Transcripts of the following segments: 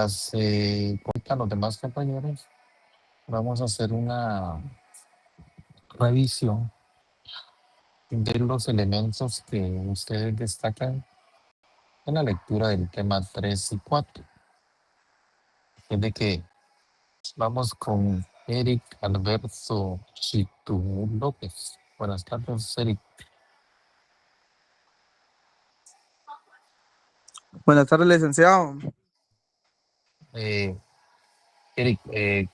Cuentan los demás compañeros, vamos a hacer una revisión de los elementos que ustedes destacan en la lectura del tema 3 y 4. Es de que vamos con Eric Alberto Chitu López. Buenas tardes, Eric. Buenas tardes, licenciado. Eh, Eric,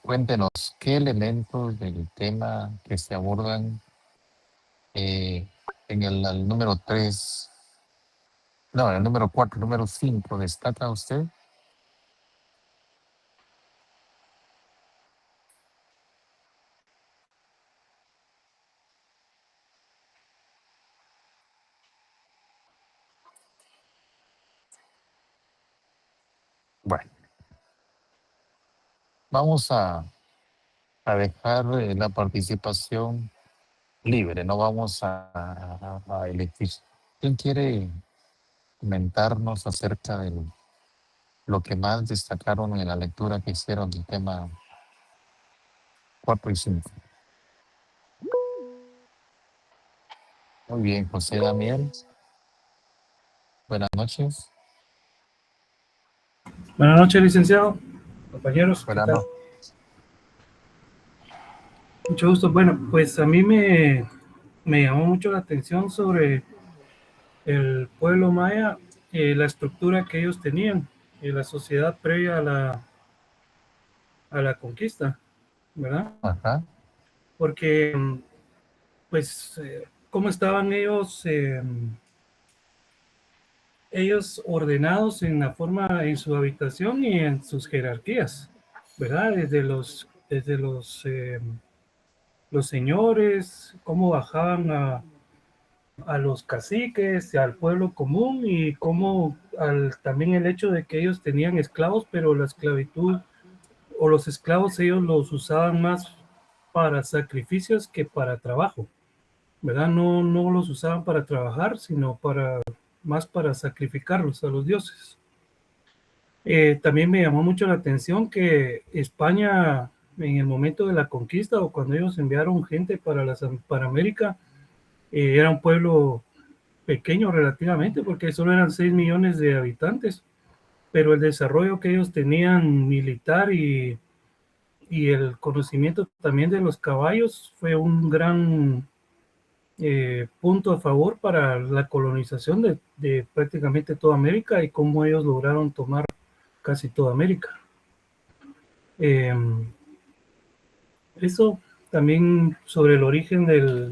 cuéntenos qué elementos del tema que se abordan en el número 3, no, en el número 4, número 5, ¿destaca usted? Bueno, vamos a dejar la participación libre, no vamos a elegir. ¿Quién quiere comentarnos acerca de lo que más destacaron en la lectura que hicieron del tema 4 y 5? Muy bien, José Daniel. Buenas noches. Buenas noches, licenciado, compañeros, ¿qué Buenas tal? noches. Mucho gusto. Bueno, pues a mí me llamó mucho la atención sobre el pueblo maya, la estructura que ellos tenían, la sociedad previa a la conquista, ¿verdad? Ajá. Porque, pues, cómo estaban ellos ordenados en la forma, en su habitación y en sus jerarquías, ¿verdad? Desde los señores, cómo bajaban a los caciques, al pueblo común y cómo también el hecho de que ellos tenían esclavos, pero la esclavitud o los esclavos ellos los usaban más para sacrificios que para trabajo, ¿verdad? No los usaban para trabajar, sino más para sacrificarlos a los dioses. También me llamó mucho la atención que España, en el momento de la conquista o cuando ellos enviaron gente para América, era un pueblo pequeño relativamente, porque solo eran 6 millones de habitantes, pero el desarrollo que ellos tenían militar y el conocimiento también de los caballos fue un gran punto a favor para la colonización de prácticamente toda América y cómo ellos lograron tomar casi toda América. Eso también sobre el origen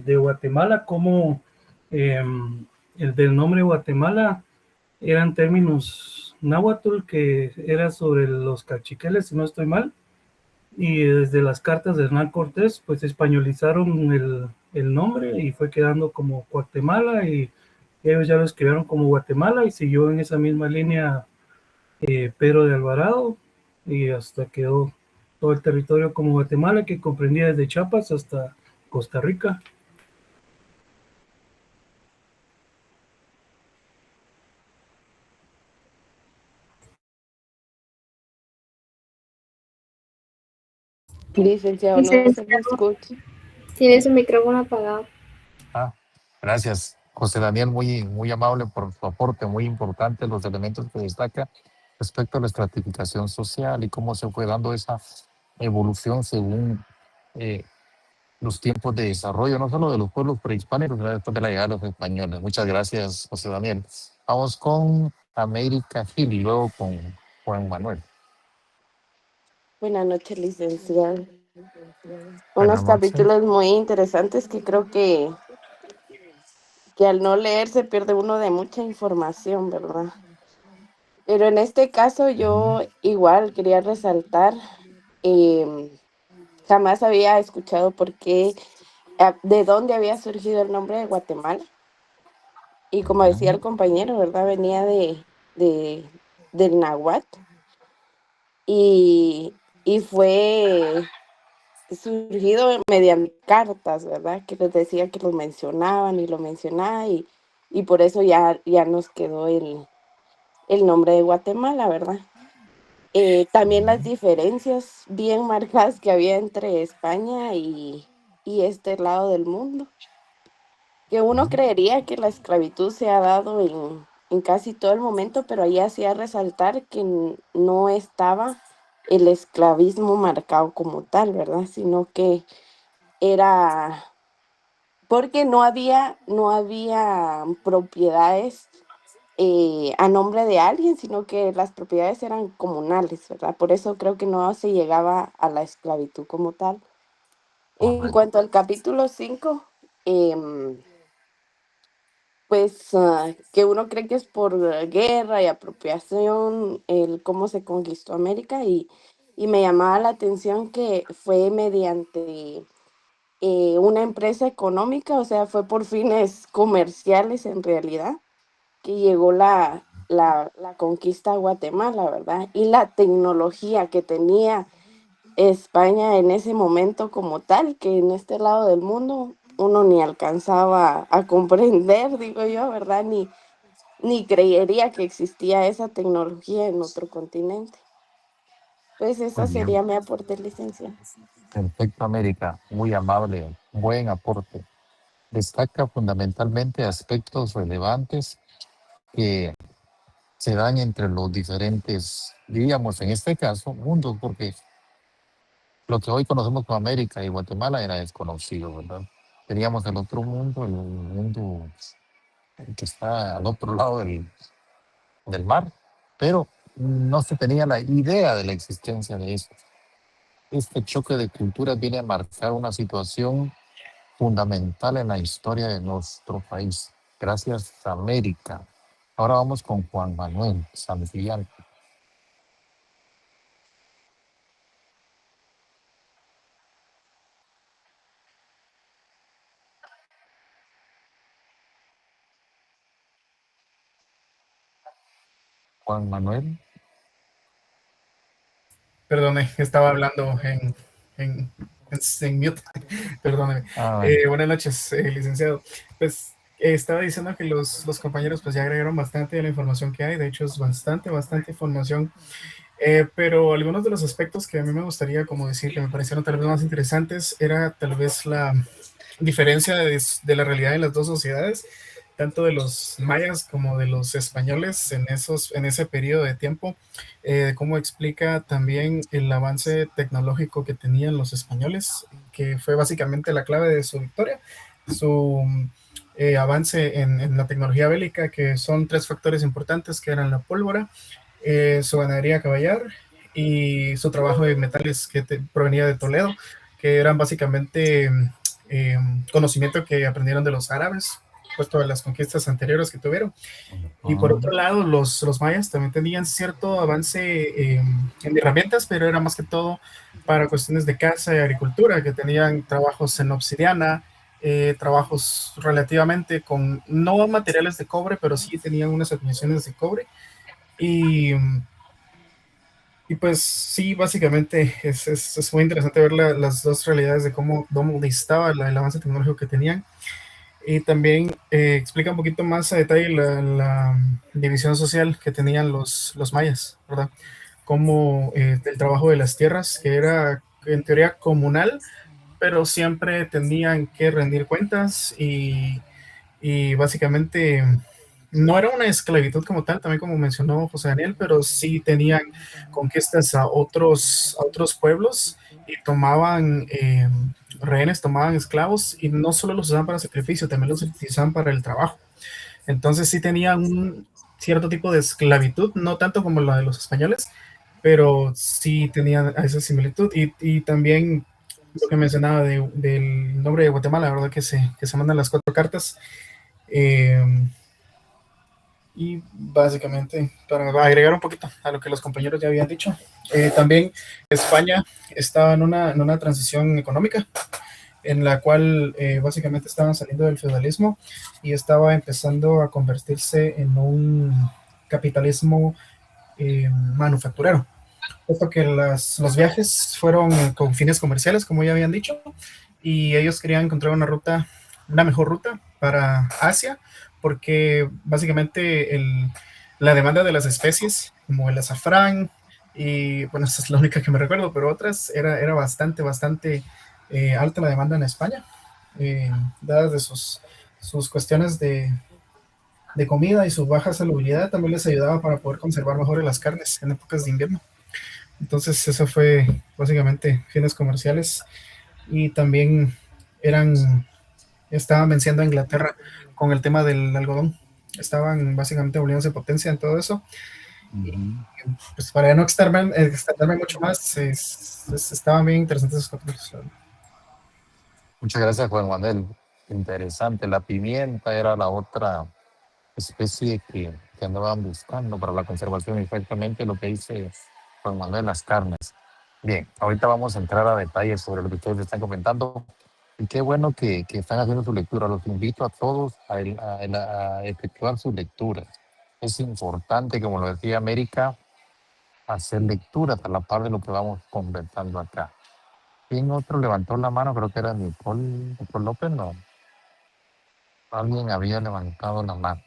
de Guatemala, cómo el del nombre Guatemala eran términos náhuatl que era sobre los cachiqueles, si no estoy mal, y desde las cartas de Hernán Cortés, pues españolizaron el nombre y fue quedando como Guatemala y ellos ya lo escribieron como Guatemala y siguió en esa misma línea Pedro de Alvarado y hasta quedó todo el territorio como Guatemala, que comprendía desde Chiapas hasta Costa Rica. Licenciado, no se le escucha. Tiene su micrófono apagado. Gracias, José Daniel, muy amable por su aporte, muy importante los elementos que destaca respecto a la estratificación social y cómo se fue dando esa evolución según los tiempos de desarrollo, no solo de los pueblos prehispánicos, sino después de la llegada de los españoles. Muchas gracias, José Daniel. Vamos con América Gil y luego con Juan Manuel. Buenas noches, licenciado. Buenas Unos noches. capítulos muy interesantes que creo que al no leer se pierde uno de mucha información, ¿verdad? Pero en este caso yo igual quería resaltar, jamás había escuchado de dónde había surgido el nombre de Guatemala. Y como decía el compañero, ¿verdad? Venía del náhuatl y fue surgido mediante cartas, ¿verdad? Que les decía que lo mencionaban y lo mencionaba y por eso ya nos quedó el nombre de Guatemala, ¿verdad? también las diferencias bien marcadas que había entre España y este lado del mundo, que uno creería que la esclavitud se ha dado en casi todo el momento, pero ahí hacía resaltar que no estaba el esclavismo marcado como tal, ¿verdad? Sino que era porque no había propiedades a nombre de alguien, sino que las propiedades eran comunales, ¿verdad? Por eso creo que no se llegaba a la esclavitud como tal. En Correcto. cuanto al capítulo 5, pues que uno cree que es por guerra y apropiación, el cómo se conquistó América y me llamaba la atención que fue mediante una empresa económica, o sea, fue por fines comerciales en realidad, que llegó la conquista a Guatemala, ¿verdad? Y la tecnología que tenía España en ese momento como tal, que en este lado del mundo uno ni alcanzaba a comprender, digo yo, ¿verdad? Ni creería que existía esa tecnología en otro continente. Pues Muy esa bien. sería mi aporte, licencia. Perfecto, América. Muy amable. Buen aporte. Destaca fundamentalmente aspectos relevantes que se dan entre los diferentes, diríamos en este caso, mundos, porque lo que hoy conocemos como América y Guatemala era desconocido, ¿verdad? Teníamos el otro mundo, el mundo que está al otro lado del mar, pero no se tenía la idea de la existencia de esto. Este choque de culturas viene a marcar una situación fundamental en la historia de nuestro país. Gracias, América. Ahora vamos con Juan Manuel Santillán. Juan Manuel. Perdone, estaba hablando en mute. Perdóneme. Ah, Buenas noches, licenciado. Pues estaba diciendo que los compañeros pues ya agregaron bastante de la información que hay. De hecho, es bastante información. Pero algunos de los aspectos que a mí me gustaría como decir que me parecieron tal vez más interesantes era tal vez la diferencia de la realidad en las dos sociedades, tanto de los mayas como de los españoles en ese periodo de tiempo, cómo explica también el avance tecnológico que tenían los españoles, que fue básicamente la clave de su victoria, su avance en la tecnología bélica, que son tres factores importantes, que eran la pólvora, su ganadería caballar y su trabajo de metales que provenía de Toledo, que eran básicamente eh, conocimiento que aprendieron de los árabes, puesto de las conquistas anteriores que tuvieron. Y por otro lado, los mayas también tenían cierto avance en herramientas, pero era más que todo para cuestiones de caza y agricultura, que tenían trabajos en obsidiana, trabajos relativamente con no materiales de cobre, pero sí tenían unas acuñaciones de cobre. Y pues sí, básicamente es muy interesante ver las dos realidades de cómo estaba el avance tecnológico que tenían. Y también explica un poquito más a detalle la división social que tenían los mayas, ¿verdad? Como el trabajo de las tierras, que era en teoría comunal, pero siempre tenían que rendir cuentas y básicamente no era una esclavitud como tal, también como mencionó José Daniel, pero sí tenían conquistas a otros pueblos y tomaban rehenes, tomaban esclavos y no solo los usaban para sacrificio, también los utilizaban para el trabajo. Entonces sí tenían un cierto tipo de esclavitud, no tanto como la de los españoles, pero sí tenían esa similitud y también lo que mencionaba del nombre de Guatemala, la verdad que se mandan las cuatro cartas. Y básicamente, para agregar un poquito a lo que los compañeros ya habían dicho, también España estaba en una transición económica en la cual básicamente estaban saliendo del feudalismo y estaba empezando a convertirse en un capitalismo manufacturero. Puesto que los viajes fueron con fines comerciales, como ya habían dicho, y ellos querían encontrar una mejor ruta para Asia, porque básicamente la demanda de las especies, como el azafrán, y bueno, esa es la única que me recuerdo, pero otras era bastante alta la demanda en España, eh, dadas de sus cuestiones de comida y su baja salubridad, también les ayudaba para poder conservar mejor las carnes en épocas de invierno. Entonces eso fue básicamente fines comerciales, y también estaban venciendo a Inglaterra con el tema del algodón. Estaban básicamente volviéndose potencia en todo eso. Y pues para no extenderme mucho más, estaban bien interesantes esos capítulos. Muchas gracias, Juan Manuel. Interesante. La pimienta era la otra especie que andaban buscando para la conservación, exactamente lo que dice Juan Manuel, las carnes. Bien, ahorita vamos a entrar a detalles sobre lo que ustedes están comentando. Y qué bueno que están haciendo su lectura. Los invito a todos a efectuar su lectura. Es importante, como lo decía América, hacer lecturas a la par de lo que vamos conversando acá. ¿Quién otro levantó la mano? Creo que era Nicole López, ¿no? Alguien había levantado la mano.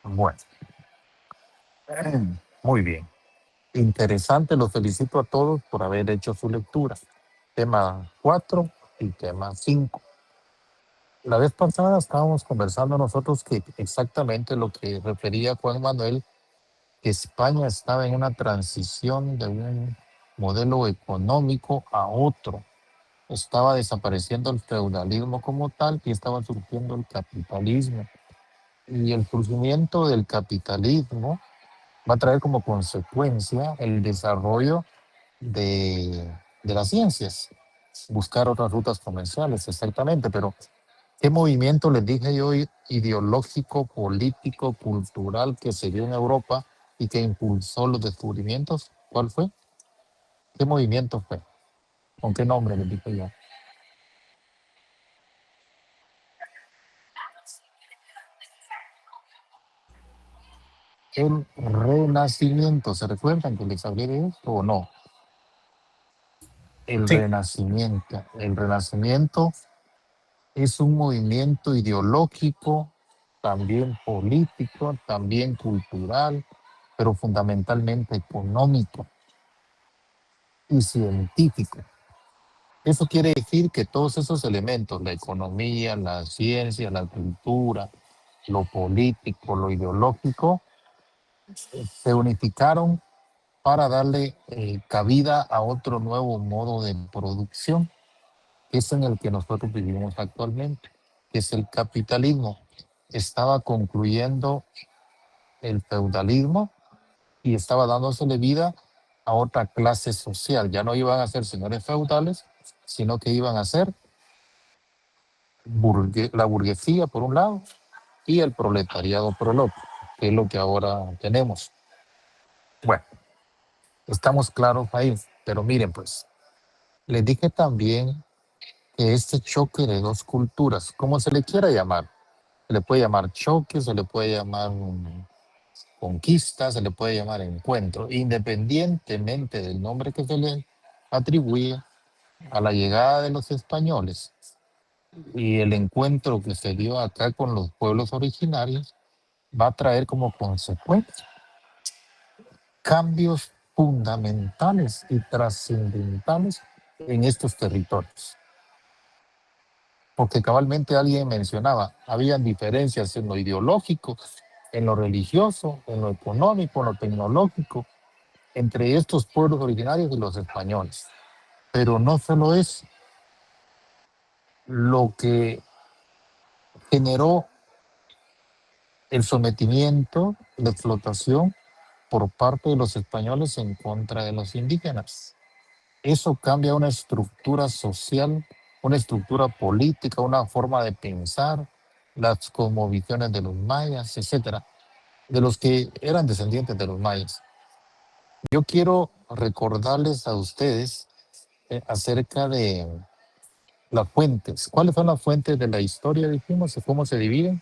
Bueno, muy bien. Interesante, los felicito a todos por haber hecho su lectura. Tema 4 y tema 5. La vez pasada estábamos conversando nosotros que exactamente lo que refería Juan Manuel, que España estaba en una transición de un modelo económico a otro. Estaba desapareciendo el feudalismo como tal y estaba surgiendo el capitalismo. Y el surgimiento del capitalismo va a traer como consecuencia el desarrollo de las ciencias, buscar otras rutas comerciales, exactamente, pero ¿qué movimiento les dije yo ideológico, político, cultural que se dio en Europa y que impulsó los descubrimientos? ¿Cuál fue? ¿Qué movimiento fue? ¿Con qué nombre les dije yo? El Renacimiento. ¿Se recuerdan que les hablé de esto o no? El Sí. Renacimiento. El Renacimiento es un movimiento ideológico, también político, también cultural, pero fundamentalmente económico y científico. Eso quiere decir que todos esos elementos, la economía, la ciencia, la cultura, lo político, lo ideológico, se unificaron para darle cabida a otro nuevo modo de producción, que es en el que nosotros vivimos actualmente, que es el capitalismo. Estaba concluyendo el feudalismo y estaba dándosele vida a otra clase social. Ya no iban a ser señores feudales, sino que iban a ser la burguesía por un lado y el proletariado por el otro, que es lo que ahora tenemos. Bueno, estamos claros ahí, pero miren pues, les dije también que este choque de dos culturas, como se le quiera llamar, se le puede llamar choque, se le puede llamar conquista, se le puede llamar encuentro, independientemente del nombre que se le atribuye a la llegada de los españoles y el encuentro que se dio acá con los pueblos originarios, va a traer como consecuencia cambios fundamentales y trascendentales en estos territorios. Porque cabalmente alguien mencionaba, habían diferencias en lo ideológico, en lo religioso, en lo económico, en lo tecnológico, entre estos pueblos originarios y los españoles. Pero no solo es lo que generó el sometimiento, la explotación por parte de los españoles en contra de los indígenas. Eso cambia una estructura social, una estructura política, una forma de pensar, las cosmovisiones de los mayas, etcétera, de los que eran descendientes de los mayas. Yo quiero recordarles a ustedes acerca de las fuentes. ¿Cuáles son las fuentes de la historia, dijimos, y cómo se dividen?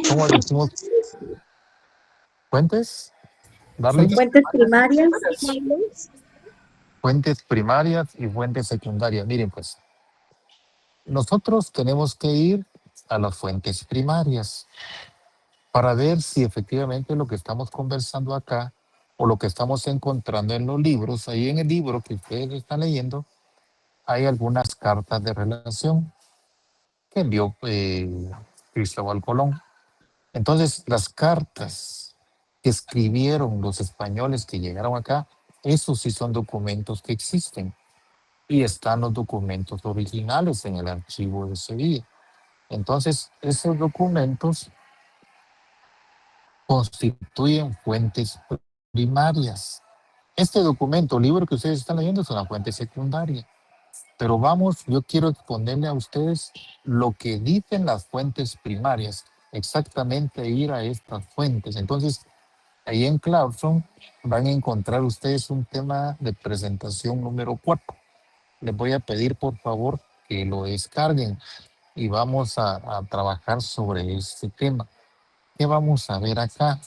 ¿Cómo decimos? ¿Fuentes? Darle Fuentes primarias. fuentes primarias y fuentes secundarias. Miren, pues, nosotros tenemos que ir a las fuentes primarias para ver si efectivamente lo que estamos conversando acá o lo que estamos encontrando en los libros, ahí en el libro que ustedes están leyendo, hay algunas cartas de relación que envió Cristóbal Colón. Entonces, las cartas que escribieron los españoles que llegaron acá, esos sí son documentos que existen y están los documentos originales en el archivo de Sevilla. Entonces, esos documentos constituyen fuentes primarias. Este documento, libro que ustedes están leyendo, es una fuente secundaria. Pero vamos, yo quiero exponerle a ustedes lo que dicen las fuentes primarias, exactamente ir a estas fuentes. Entonces, ahí en Clarkson van a encontrar ustedes un tema de presentación número 4. Les voy a pedir, por favor, que lo descarguen y vamos a trabajar sobre este tema. ¿Qué vamos a ver acá?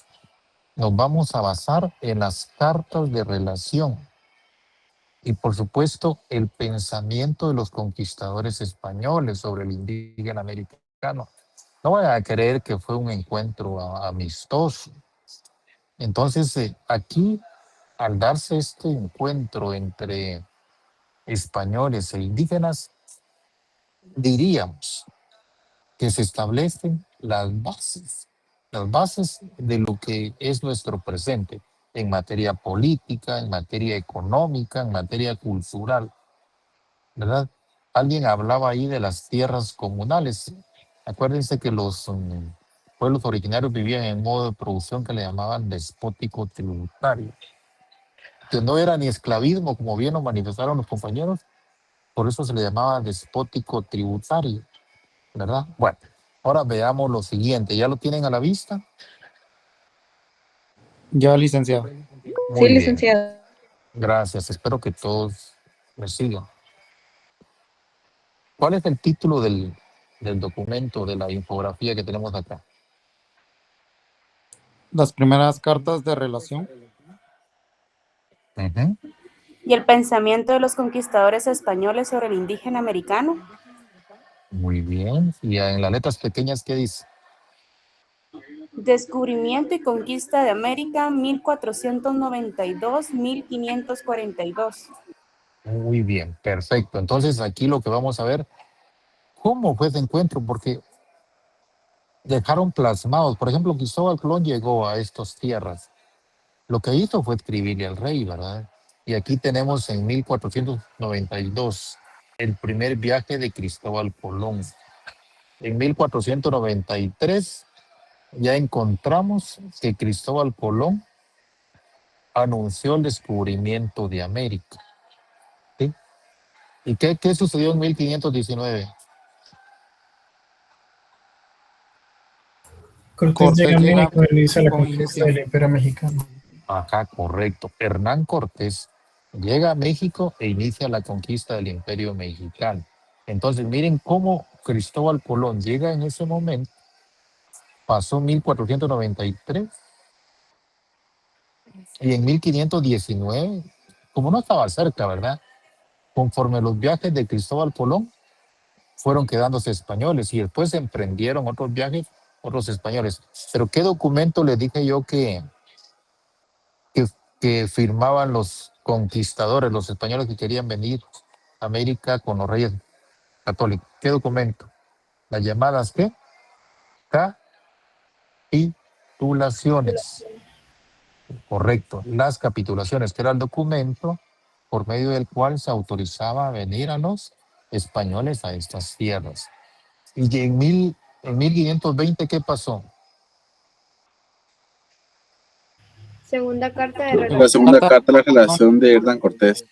Nos vamos a basar en las cartas de relación y, por supuesto, el pensamiento de los conquistadores españoles sobre el indígena americano. No voy a creer que fue un encuentro amistoso. Entonces, aquí, al darse este encuentro entre españoles e indígenas, diríamos que se establecen las bases de lo que es nuestro presente en materia política, en materia económica, en materia cultural, ¿verdad? Alguien hablaba ahí de las tierras comunales. Acuérdense que los pueblos originarios vivían en modo de producción que le llamaban despótico tributario, que no era ni esclavismo, como bien lo manifestaron los compañeros, por eso se le llamaba despótico tributario, ¿verdad? Bueno, ahora veamos lo siguiente. ¿Ya lo tienen a la vista? Ya, licenciado. Muy bien. Gracias. Espero que todos me sigan. ¿Cuál es el título del documento, de la infografía que tenemos acá? Las primeras cartas de relación. Ujú. ¿Y el pensamiento de los conquistadores españoles sobre el indígena americano? Muy bien. Y en las letras pequeñas, ¿qué dice? Descubrimiento y conquista de América, 1492-1542. Muy bien, perfecto. Entonces aquí lo que vamos a ver, ¿cómo fue ese encuentro? Porque dejaron plasmados, por ejemplo, Cristóbal Colón llegó a estas tierras. Lo que hizo fue escribirle al rey, ¿verdad? Y aquí tenemos en 1492 el primer viaje de Cristóbal Colón. En 1493 ya encontramos que Cristóbal Colón anunció el descubrimiento de América. ¿Sí? ¿Y qué sucedió en 1519? Cortés llega a México y inicia la con conquista del Imperio Mexicano. Ajá, correcto. Hernán Cortés llega a México e inicia la conquista del Imperio Mexicano. Entonces, miren cómo Cristóbal Colón llega en ese momento, pasó 1493 y en 1519, como no estaba cerca, ¿verdad? Conforme los viajes de Cristóbal Colón fueron quedándose españoles y después emprendieron otros viajes, otros españoles. Pero ¿qué documento les dije yo que firmaban los conquistadores, los españoles que querían venir a América con los reyes católicos? ¿Qué documento? Las llamadas, ¿qué? Capitulaciones. Correcto. Las capitulaciones, que era el documento por medio del cual se autorizaba a venir a los españoles a estas tierras. Y en 1520, ¿qué pasó? Segunda carta de La relación. segunda carta de la relación de Hernán Cortés.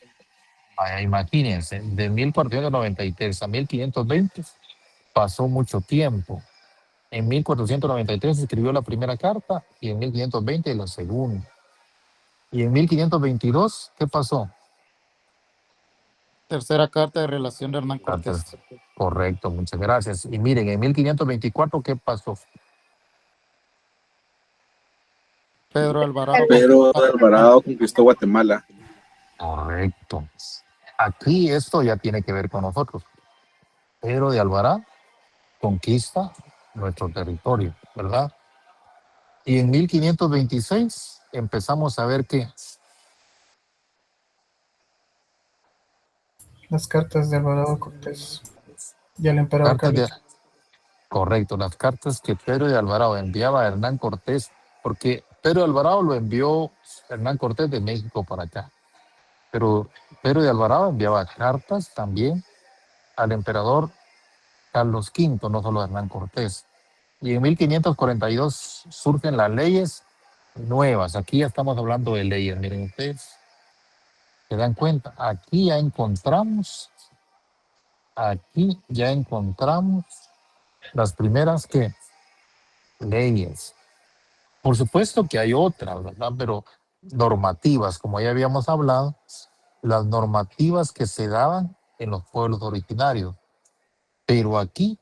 Imagínense, de 1493 a 1520 pasó mucho tiempo. En 1493 se escribió la primera carta y en 1520 la segunda. Y en 1522, ¿qué pasó? Tercera carta de relación de Hernán Cortés. Correcto, muchas gracias. Y miren, en 1524, ¿qué pasó? Pedro Alvarado. Pedro de Alvarado conquistó Guatemala. Correcto. Aquí esto ya tiene que ver con nosotros. Pedro de Alvarado conquista nuestro territorio, ¿verdad? Y en 1526 empezamos a ver que Las cartas de Alvarado Cortés y al emperador cartas de, Carlos. correcto, las cartas que Pedro de Alvarado enviaba a Hernán Cortés, porque Pedro de Alvarado lo envió Hernán Cortés de México para acá, pero Pedro de Alvarado enviaba cartas también al emperador Carlos V, no solo a Hernán Cortés. Y en 1542 surgen las leyes nuevas. Aquí ya estamos hablando de leyes. Miren ustedes, se dan cuenta. Aquí ya encontramos las primeras que leyes. Por supuesto que hay otras, ¿verdad? Pero normativas, como ya habíamos hablado, las normativas que se daban en los pueblos originarios. Pero aquí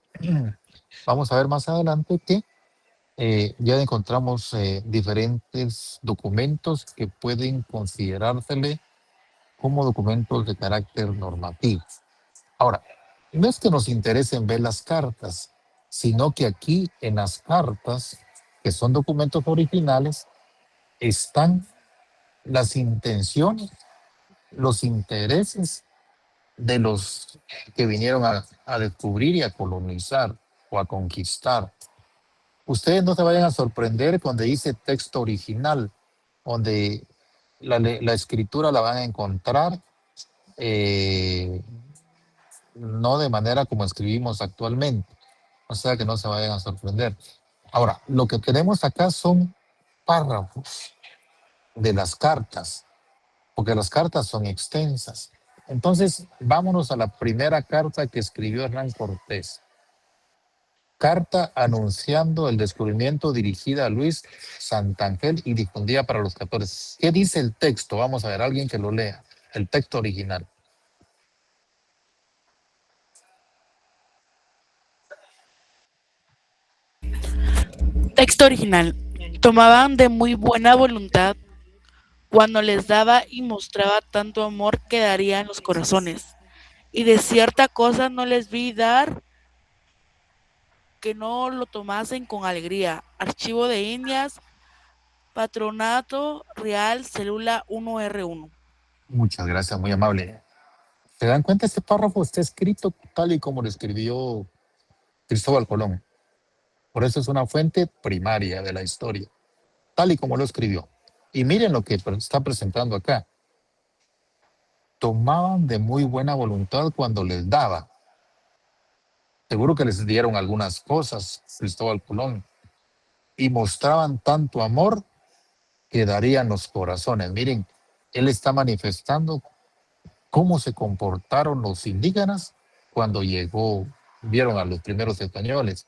vamos a ver más adelante que ya encontramos diferentes documentos que pueden considerársele como documentos de carácter normativo. Ahora, no es que nos interesen ver las cartas, sino que aquí en las cartas, que son documentos originales, están las intenciones, los intereses de los que vinieron a descubrir y a colonizar o a conquistar. Ustedes no se vayan a sorprender cuando dice texto original, donde la escritura la van a encontrar no de manera como escribimos actualmente. O sea que no se vayan a sorprender. Ahora, lo que tenemos acá son párrafos de las cartas, porque las cartas son extensas. Entonces, vámonos a la primera carta que escribió Hernán Cortés. Carta anunciando el descubrimiento dirigida a Luis Santangel y difundida para los 14. ¿Qué dice el texto? Vamos a ver, alguien que lo lea. El texto original. Texto original. Tomaban de muy buena voluntad cuando les daba y mostraba tanto amor que daría en los corazones. Y de cierta cosa no les vi dar que no lo tomasen con alegría. Archivo de Indias, Patronato Real, Célula 1R1. Muchas gracias, muy amable. ¿Se dan cuenta? Este párrafo está escrito tal y como lo escribió Cristóbal Colón. Por eso es una fuente primaria de la historia, tal y como lo escribió. Y miren lo que está presentando acá. Tomaban de muy buena voluntad cuando les daba. Seguro que les dieron algunas cosas, Cristóbal Colón, y mostraban tanto amor que darían los corazones. Miren, él está manifestando cómo se comportaron los indígenas cuando vieron a los primeros españoles.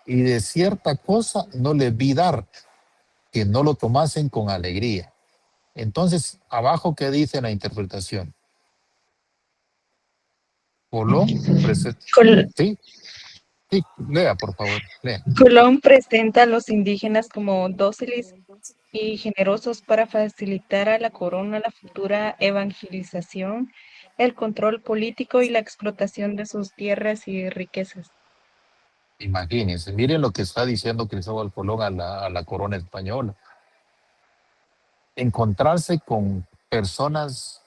Y de cierta cosa no les vi dar, que no lo tomasen con alegría. Entonces, abajo, ¿qué dice la interpretación? Colón, sí, sí, lea, por favor, lea. Colón presenta a los indígenas como dóciles y generosos para facilitar a la corona la futura evangelización, el control político y la explotación de sus tierras y riquezas. Imagínense, miren lo que está diciendo Cristóbal Colón a la corona española. Encontrarse con personas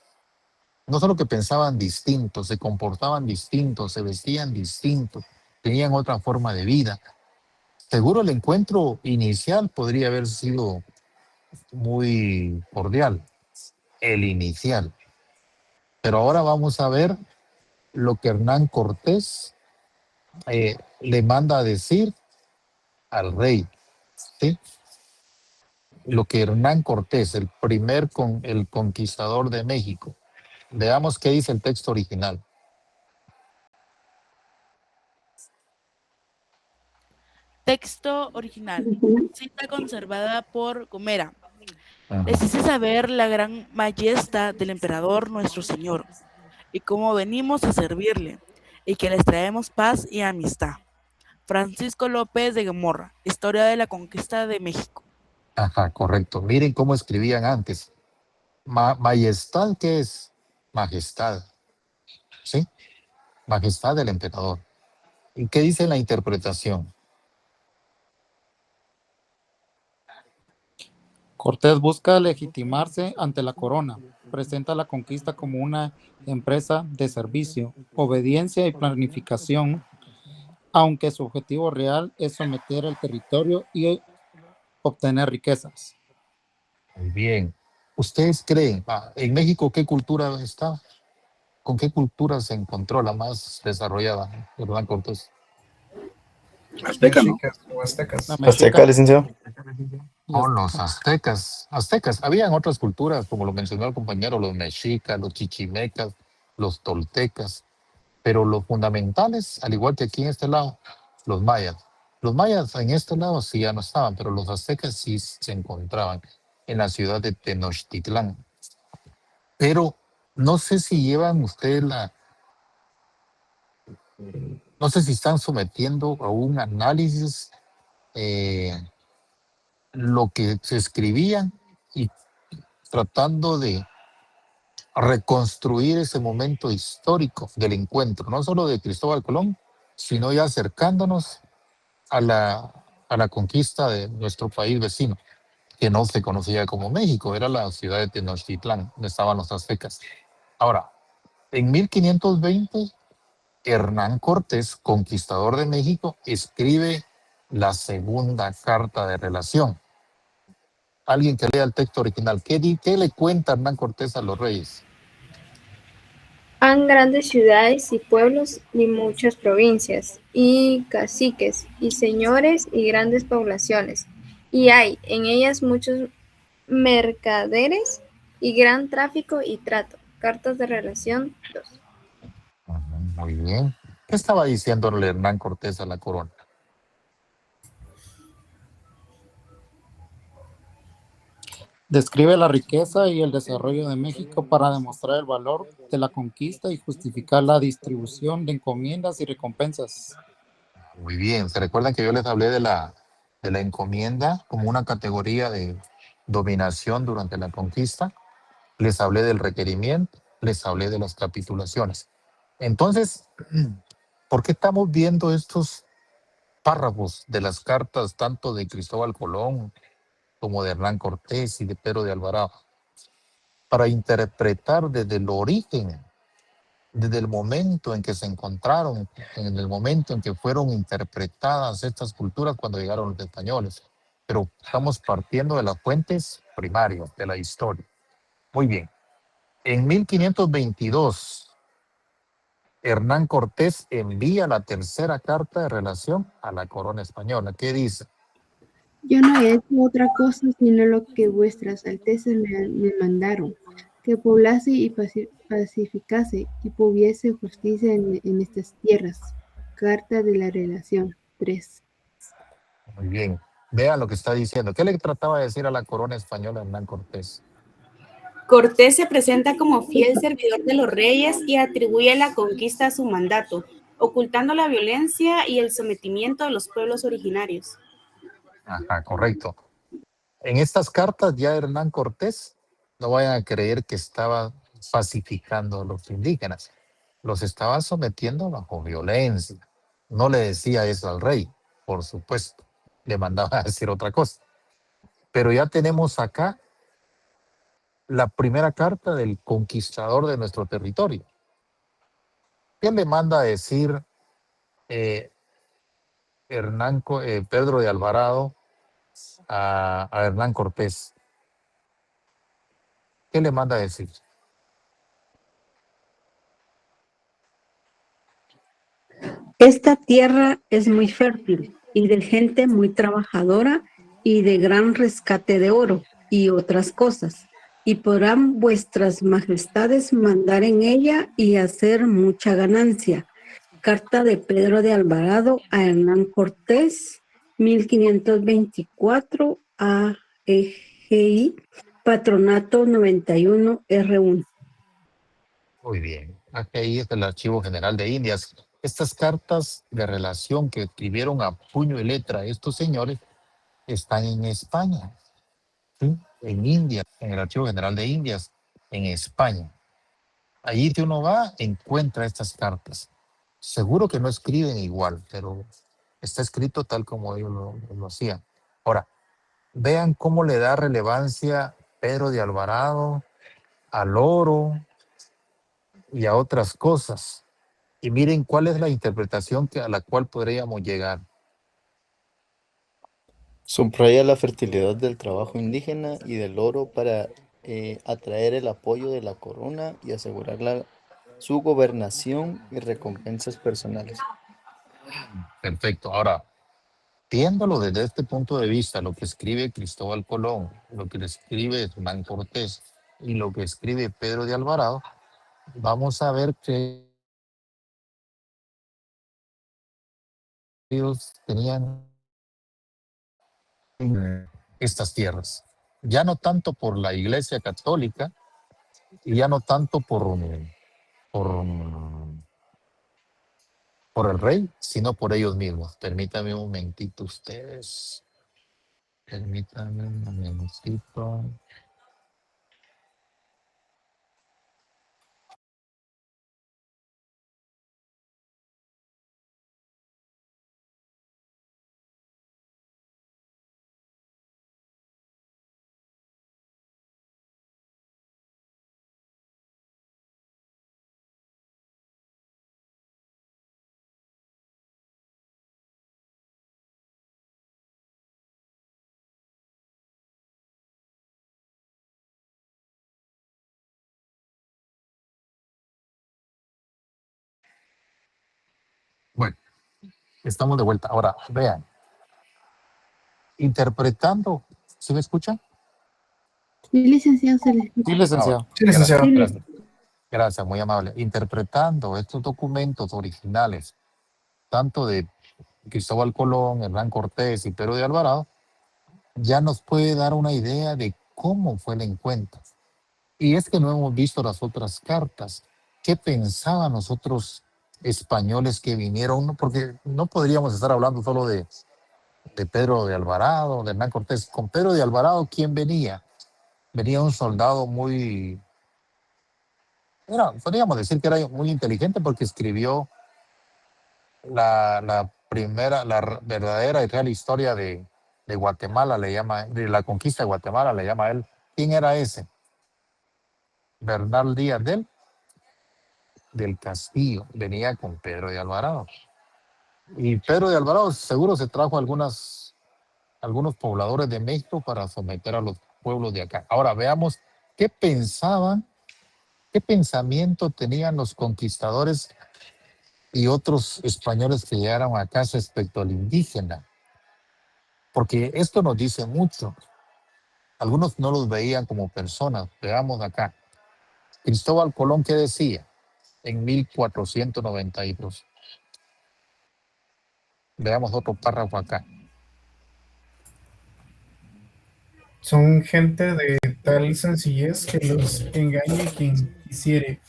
no solo que pensaban distintos, se comportaban distintos, se vestían distintos, tenían otra forma de vida. Seguro el encuentro inicial podría haber sido muy cordial, el inicial. Pero ahora vamos a ver lo que Hernán Cortés le manda a decir al rey, ¿sí? Lo que Hernán Cortés, el conquistador de México. Veamos qué dice el texto original. Texto original. Cita conservada por Gomera. Les hice saber la gran majestad del emperador nuestro señor y cómo venimos a servirle y que les traemos paz y amistad. Francisco López de Gomorra, Historia de la Conquista de México. Ajá, correcto. Miren cómo escribían antes. Majestad, ¿qué es? Majestad. ¿Sí? majestad del emperador. ¿Y qué dice la interpretación? Cortés busca legitimarse ante la corona. Presenta la conquista como una empresa de servicio, obediencia y planificación, aunque su objetivo real es someter el territorio y obtener riquezas. Muy bien. ¿Ustedes creen, en México qué cultura está? ¿Con qué cultura se encontró la más desarrollada, Hernán Cortés? Azteca, ¿no? Mexicas o aztecas. La mexica Azteca, licenciado. y Oh, los azteca. aztecas. Aztecas. Habían otras culturas, como lo mencionó el compañero, los mexicas, los chichimecas, los toltecas, pero los fundamentales, al igual que aquí en este lado, los mayas. Los mayas en este lado sí ya no estaban, pero los aztecas sí se encontraban en la ciudad de Tenochtitlán. Pero no sé si llevan ustedes no sé si están sometiendo a un análisis lo que se escribían y tratando de reconstruir ese momento histórico del encuentro, no solo de Cristóbal Colón, sino ya acercándonos a la conquista de nuestro país vecino, que no se conocía como México, era la ciudad de Tenochtitlán, donde estaban los aztecas. Ahora, en 1520, Hernán Cortés, conquistador de México, escribe la segunda carta de relación. Alguien que lea el texto original, ¿qué le cuenta Hernán Cortés a los reyes? Han grandes ciudades y pueblos y muchas provincias, y caciques, y señores y grandes poblaciones, y hay en ellas muchos mercaderes y gran tráfico y trato. Cartas de relación 2. Muy bien. ¿Qué estaba diciéndole Hernán Cortés a la corona? Describe la riqueza y el desarrollo de México para demostrar el valor de la conquista y justificar la distribución de encomiendas y recompensas. Muy bien. ¿Se recuerdan que yo les hablé de la encomienda como una categoría de dominación durante la conquista? Les hablé del requerimiento, les hablé de las capitulaciones. Entonces, ¿por qué estamos viendo estos párrafos de las cartas tanto de Cristóbal Colón como de Hernán Cortés y de Pedro de Alvarado? Para interpretar desde el origen, desde el momento en que se encontraron, en el momento en que fueron interpretadas estas culturas cuando llegaron los españoles. Pero estamos partiendo de las fuentes primarias de la historia. Muy bien. En 1522, Hernán Cortés envía la tercera carta de relación a la corona española. ¿Qué dice? Yo no he hecho otra cosa sino lo que vuestras altezas me mandaron, que poblase y pacificase y hubiese justicia en estas tierras. Carta de la relación 3. Muy bien. Vean lo que está diciendo. ¿Qué le trataba de decir a la corona española Hernán Cortés? Cortés se presenta como fiel servidor de los reyes y atribuye la conquista a su mandato, ocultando la violencia y el sometimiento de los pueblos originarios. Ajá, correcto. En estas cartas ya Hernán Cortés, no vayan a creer que estaba pacificando a los indígenas. Los estaba sometiendo bajo violencia. No le decía eso al rey, por supuesto. Le mandaba a decir otra cosa. Pero ya tenemos acá la primera carta del conquistador de nuestro territorio. ¿Qué le manda a decir Pedro de Alvarado a Hernán Cortés? ¿Qué le manda a decir? Esta tierra es muy fértil y de gente muy trabajadora y de gran rescate de oro y otras cosas. Y podrán vuestras majestades mandar en ella y hacer mucha ganancia. Carta de Pedro de Alvarado a Hernán Cortés, 1524 AEGI, Patronato 91 R1. Muy bien. Aquí es el Archivo General de Indias. Estas cartas de relación que escribieron a puño y letra estos señores están en España, ¿sí? En India, en el Archivo General de Indias, en España. Allí que uno va, encuentra estas cartas. Seguro que no escriben igual, pero está escrito tal como ellos lo hacían. Ahora, vean cómo le da relevancia Pedro de Alvarado al oro y a otras cosas. Y miren cuál es la interpretación a la cual podríamos llegar. Subraya la fertilidad del trabajo indígena y del oro para atraer el apoyo de la corona y asegurar su gobernación y recompensas personales. Perfecto. Ahora, viéndolo desde este punto de vista, lo que escribe Cristóbal Colón, lo que escribe Hernán Cortés y lo que escribe Pedro de Alvarado, vamos a ver que ellos tenían estas tierras. Ya no tanto por la Iglesia Católica y ya no tanto por, por el rey, sino por ellos mismos. Permítame un momentito ustedes. Permítame un momentito. Bueno, estamos de vuelta. Ahora, vean, interpretando, ¿sí me escuchan? Sí, licenciado, se le Sí, escucha. licenciado. Sí, licenciado. Gracias, gracias, muy amable. Interpretando estos documentos originales, tanto de Cristóbal Colón, Hernán Cortés y Pedro de Alvarado, ya nos puede dar una idea de cómo fue el encuentro. Y es que no hemos visto las otras cartas. ¿Qué pensaban los otros españoles que vinieron? Porque no podríamos estar hablando solo de Pedro de Alvarado, de Hernán Cortés. Con Pedro de Alvarado, ¿quién venía? Venía un soldado muy, bueno, podríamos decir que era muy inteligente porque escribió la primera, verdadera y real historia de Guatemala, le llama, de la conquista de Guatemala, le llama él. ¿Quién era ese? Bernal Díaz del Castillo, venía con Pedro de Alvarado. Y Pedro de Alvarado seguro se trajo algunos pobladores de México para someter a los pueblos de acá. Ahora veamos qué pensaban, qué pensamiento tenían los conquistadores y otros españoles que llegaron acá respecto al indígena. Porque esto nos dice mucho. Algunos no los veían como personas. Veamos acá. Cristóbal Colón, ¿qué decía? En 1492. Veamos otro párrafo acá. Son gente de tal sencillez que los engañe quien quisiere.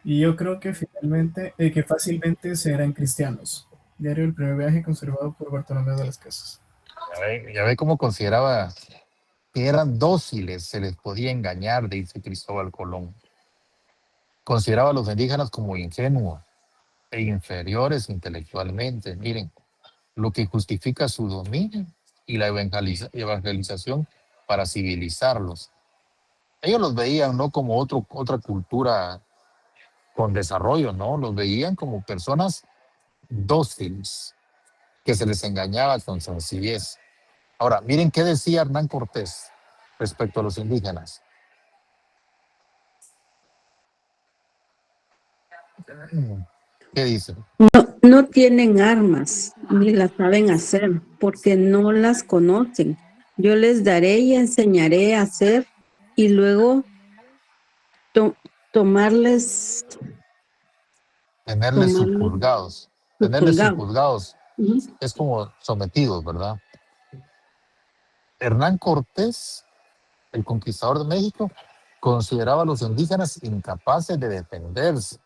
Y yo creo que finalmente, que fácilmente serán cristianos. Diario El Primer Viaje, conservado por Bartolomé de las Casas. Ya ve cómo consideraba que eran dóciles, se les podía engañar, dice Cristóbal Colón. Consideraba a los indígenas como ingenuos e inferiores intelectualmente. Miren, lo que justifica su dominio y la evangelización para civilizarlos. Ellos los veían no como otra cultura con desarrollo, no, los veían como personas dóciles, que se les engañaba con sencillez. Ahora, miren qué decía Hernán Cortés respecto a los indígenas. ¿Qué dice? No tienen armas, ni las saben hacer, porque no las conocen. Yo les daré y enseñaré a hacer, y luego tomarles Tenerles subjulgados. Tenerles subjulgados Uh-huh. es como sometidos, ¿verdad? Hernán Cortés, el conquistador de México, consideraba a los indígenas incapaces de defenderse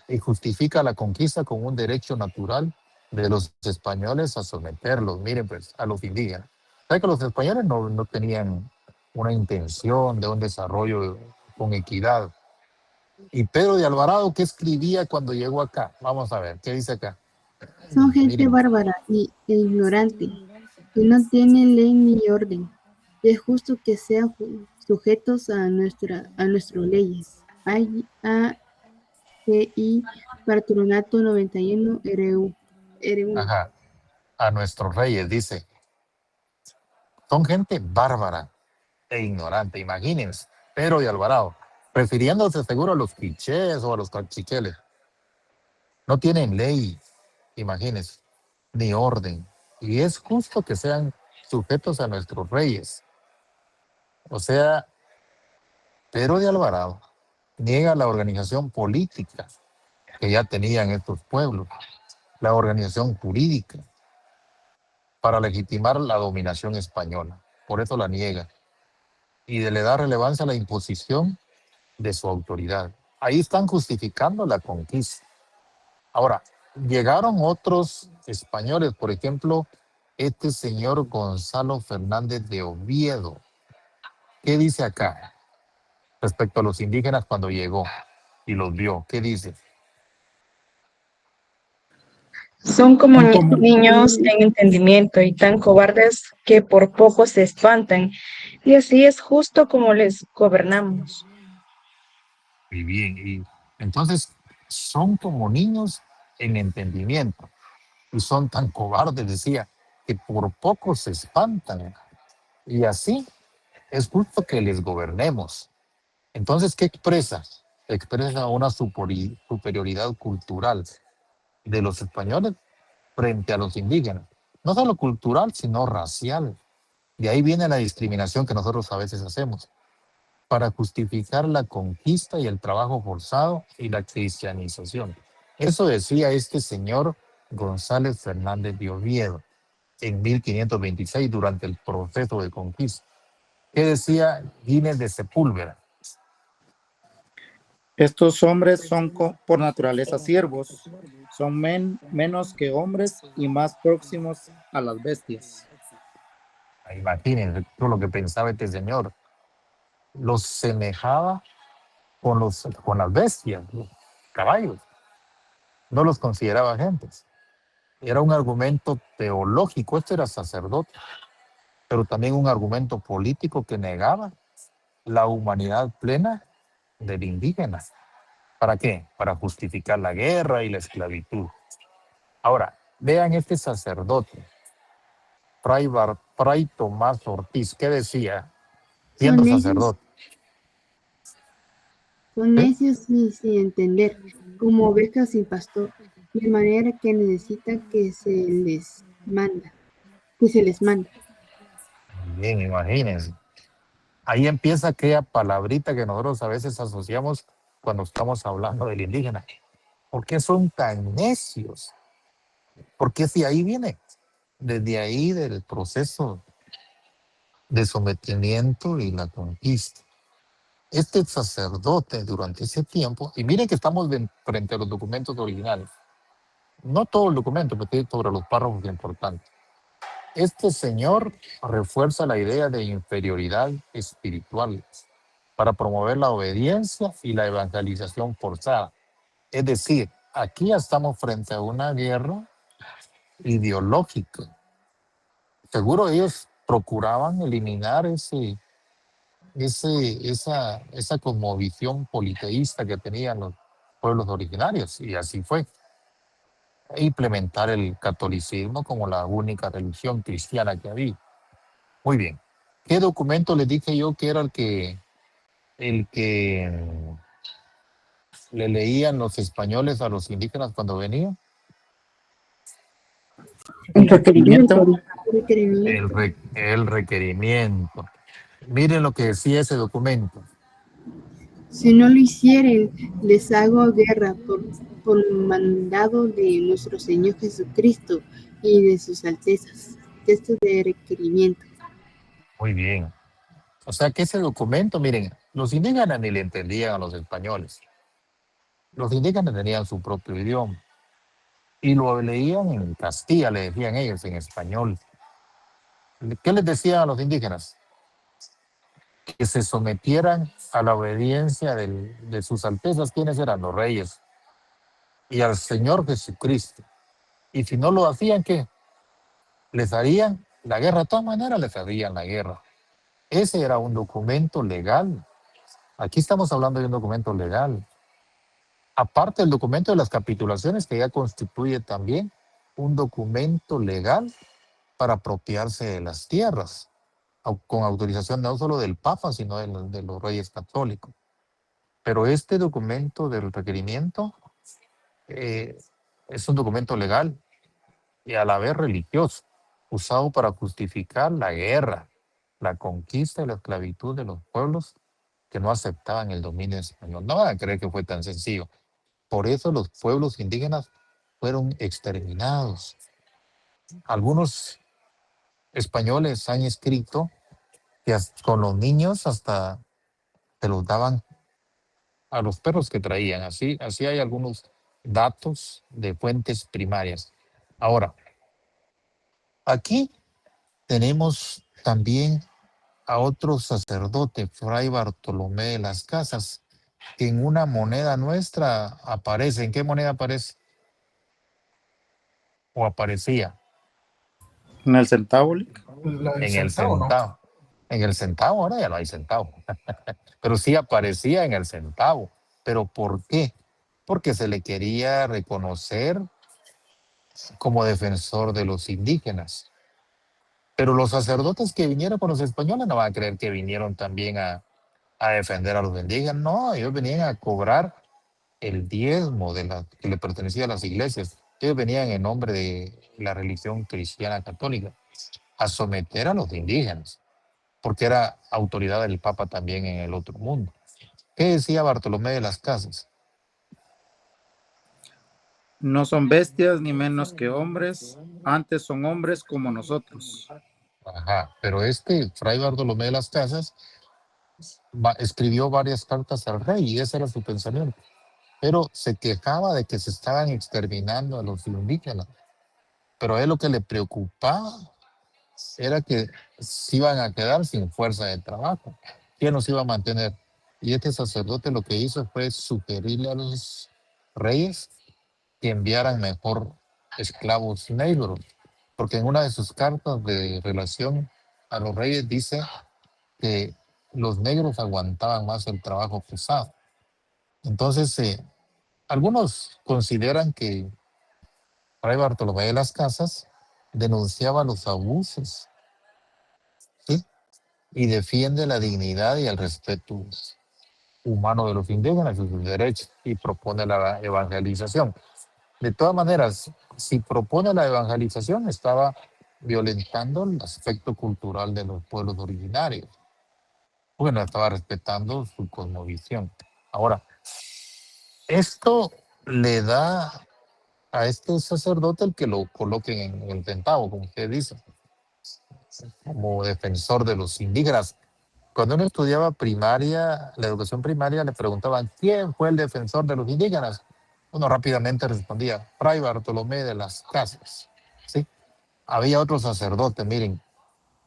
y justifica la conquista como un derecho natural de los españoles a someterlos. Miren, pues, a los indígenas. ¿Sabe que los españoles no tenían una intención de un desarrollo con equidad? Y Pedro de Alvarado, ¿qué escribía cuando llegó acá? Vamos a ver, ¿qué dice acá? Son gente Miren, bárbara e ignorante, que no tienen ley ni orden. Es justo que sean sujetos a nuestras leyes. AGI Patronato 91 RU. ajá, a nuestros reyes, dice, son gente bárbara e ignorante, imagínense, Pedro de Alvarado, refiriéndose seguro a los quichés o a los cachiqueles. No tienen ley, imagínense, ni orden. Y es justo que sean sujetos a nuestros reyes. O sea, Pedro de Alvarado niega la organización política que ya tenían estos pueblos, la organización jurídica, para legitimar la dominación española. Por eso la niega. Y le da relevancia a la imposición de su autoridad. Ahí están justificando la conquista. Ahora, llegaron otros españoles, por ejemplo, este señor Gonzalo Fernández de Oviedo. ¿Qué dice acá respecto a los indígenas cuando llegó y los vio? ¿Qué dice? Son como niños en entendimiento y tan cobardes que por poco se espantan, y así es justo como les gobernamos. Muy bien. Y entonces son como niños en entendimiento y son tan cobardes, decía, que por poco se espantan. Y así es justo que les gobernemos. Entonces, ¿qué expresa? Expresa una superioridad cultural de los españoles frente a los indígenas. No solo cultural, sino racial. De ahí viene la discriminación que nosotros a veces hacemos para justificar la conquista y el trabajo forzado y la cristianización. Eso decía este señor González Fernández de Oviedo en 1526 durante el proceso de conquista. ¿Qué decía Gines de Sepúlveda? Estos hombres son por naturaleza siervos, son menos que hombres y más próximos a las bestias. Imagínense todo lo que pensaba este señor. Los semejaba con las bestias, los caballos. No los consideraba gentes. Era un argumento teológico, este era sacerdote, pero también un argumento político que negaba la humanidad plena del indígena. ¿Para qué? Para justificar la guerra y la esclavitud. Ahora, vean este sacerdote, Fray Tomás Ortiz, ¿qué decía? Siendo sacerdote. Son necios sin entender, como ovejas sin pastor, de manera que necesitan que se les manda. Bien, imagínense. Ahí empieza aquella palabrita que nosotros a veces asociamos cuando estamos hablando del indígena. ¿Por qué son tan necios? Porque si ahí viene, desde ahí del proceso de sometimiento y la conquista. Este sacerdote durante ese tiempo, y miren que estamos frente a los documentos originales, no todo el documento, pero sobre los párrafos importantes. Este señor refuerza la idea de inferioridad espiritual para promover la obediencia y la evangelización forzada. Es decir, aquí ya estamos frente a una guerra ideológica. Seguro ellos procuraban eliminar esa cosmovisión politeísta que tenían los pueblos originarios, y así fue. E implementar el catolicismo como la única religión cristiana que había. Muy bien. ¿Qué documento les dije yo que era el que le leían los españoles a los indígenas cuando venían? El requerimiento. El requerimiento. Miren lo que decía ese documento. Si no lo hicieren, les hago guerra por mandado de nuestro Señor Jesucristo y de sus altezas. Texto de requerimiento. Muy bien. O sea que ese documento, miren, los indígenas ni le entendían a los españoles. Los indígenas tenían su propio idioma y lo leían en Castilla, le decían ellos, en español. ¿Qué les decían a los indígenas? que se sometieran a la obediencia de sus altezas. ¿Quiénes eran? Los reyes. Y al Señor Jesucristo. Y si no lo hacían, ¿qué? Les harían la guerra. De todas maneras les harían la guerra. Ese era un documento legal. Aquí estamos hablando de un documento legal. Aparte del documento de las capitulaciones, que ya constituye también un documento legal para apropiarse de las tierras, con autorización no solo del Papa, sino de los reyes católicos. Pero este documento del requerimiento es un documento legal y a la vez religioso, usado para justificar la guerra, la conquista y la esclavitud de los pueblos que no aceptaban el dominio español. No van a creer que fue tan sencillo. Por eso los pueblos indígenas fueron exterminados. Algunos españoles han escrito que con los niños hasta se los daban a los perros que traían. Así hay algunos datos de fuentes primarias. Ahora, aquí tenemos también a otro sacerdote, Fray Bartolomé de las Casas, que en una moneda nuestra aparece. ¿En qué moneda aparece? ¿O aparecía? ¿En el centavo? En el centavo. ¿No? En el centavo, ahora ya no hay centavo. Pero sí aparecía en el centavo. ¿Pero por qué? Porque se le quería reconocer como defensor de los indígenas. Pero los sacerdotes que vinieron con los españoles no van a creer que vinieron también a defender a los indígenas. No, ellos venían a cobrar el diezmo que le pertenecía a las iglesias. Ellos venían en nombre de la religión cristiana católica a someter a los indígenas, porque era autoridad del Papa también en el otro mundo. ¿Qué decía Bartolomé de las Casas? No son bestias ni menos que hombres, antes son hombres como nosotros. Ajá, pero Fray Bartolomé de las Casas escribió varias cartas al rey y ese era su pensamiento. Pero se quejaba de que se estaban exterminando a los indígenas. Pero a él lo que le preocupaba era que se iban a quedar sin fuerza de trabajo. ¿Quién los iba a mantener? Y este sacerdote lo que hizo fue sugerirle a los reyes que enviaran mejor esclavos negros, porque en una de sus cartas de relación a los reyes dice que los negros aguantaban más el trabajo pesado. Entonces, algunos consideran que Fray Bartolomé de las Casas denunciaba los abusos, ¿sí? Y defiende la dignidad y el respeto humano de los indígenas y sus derechos y propone la evangelización. De todas maneras, si propone la evangelización, estaba violentando el aspecto cultural de los pueblos originarios. Bueno, estaba respetando su cosmovisión. Ahora, esto le da a este sacerdote el que lo coloquen en el centavo, como usted dice, como defensor de los indígenas. Cuando uno estudiaba primaria, la educación primaria, le preguntaban ¿quién fue el defensor de los indígenas? Uno rápidamente respondía Fray Bartolomé de las Casas. ¿Sí? Había otro sacerdote, miren,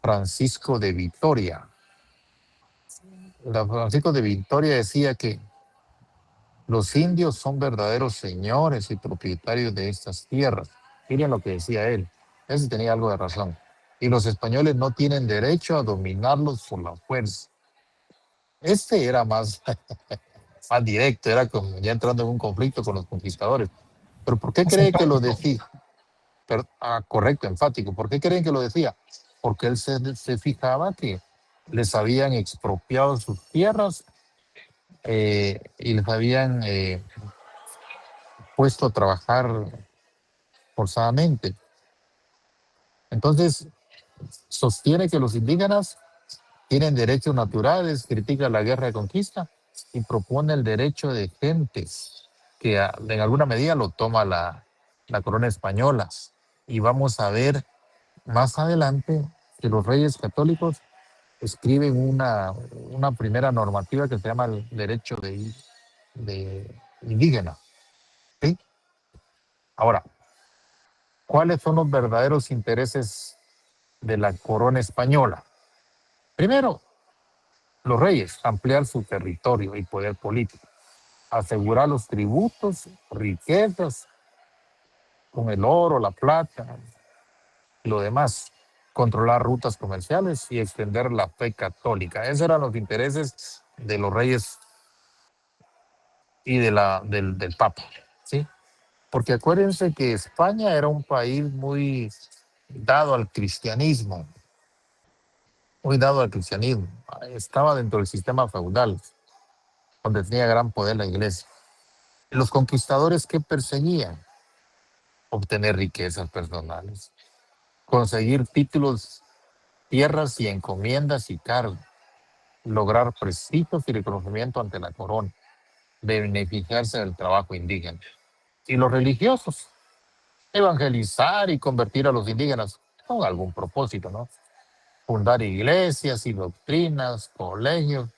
Francisco de Vitoria. Francisco de Vitoria decía que los indios son verdaderos señores y propietarios de estas tierras. Miren lo que decía él. Ese tenía algo de razón. Y los españoles no tienen derecho a dominarlos por la fuerza. Este era más directo, era como ya entrando en un conflicto con los conquistadores. ¿Pero por qué cree que lo decía? Correcto, enfático. ¿Por qué creen que lo decía? Porque él se fijaba que les habían expropiado sus tierras y les habían puesto a trabajar forzadamente. Entonces, sostiene que los indígenas tienen derechos naturales, critica la guerra de conquista y propone el derecho de gentes que en alguna medida lo toma la corona española. Y vamos a ver más adelante que los reyes católicos escriben una primera normativa que se llama el derecho de indígena. ¿Sí? Ahora, ¿cuáles son los verdaderos intereses de la corona española? Primero, los reyes, ampliar su territorio y poder político, asegurar los tributos, riquezas, con el oro, la plata y lo demás, controlar rutas comerciales y extender la fe católica. Esos eran los intereses de los reyes y del Papa, ¿sí? Porque acuérdense que España era un país muy dado al cristianismo, Estaba dentro del sistema feudal, donde tenía gran poder la iglesia. Los conquistadores, ¿qué perseguían? Obtener riquezas personales, conseguir títulos, tierras y encomiendas y cargos, lograr prestigios y reconocimiento ante la corona, beneficiarse del trabajo indígena. Y los religiosos, evangelizar y convertir a los indígenas con algún propósito, ¿no? Fundar iglesias y doctrinas, colegios,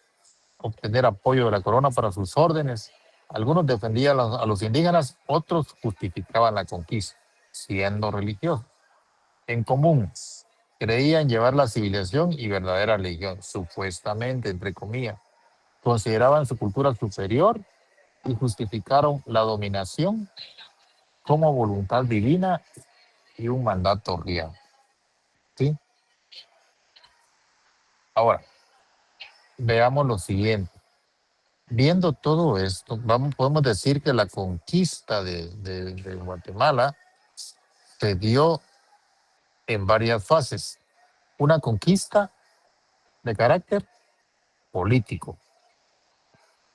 obtener apoyo de la corona para sus órdenes. Algunos defendían a los indígenas, otros justificaban la conquista, siendo religiosos. En común, creían llevar la civilización y verdadera religión, supuestamente, entre comillas. Consideraban su cultura superior y justificaron la dominación como voluntad divina y un mandato real. ¿Sí? Ahora, veamos lo siguiente. Viendo todo esto, podemos decir que la conquista de Guatemala se dio en varias fases. Una conquista de carácter político.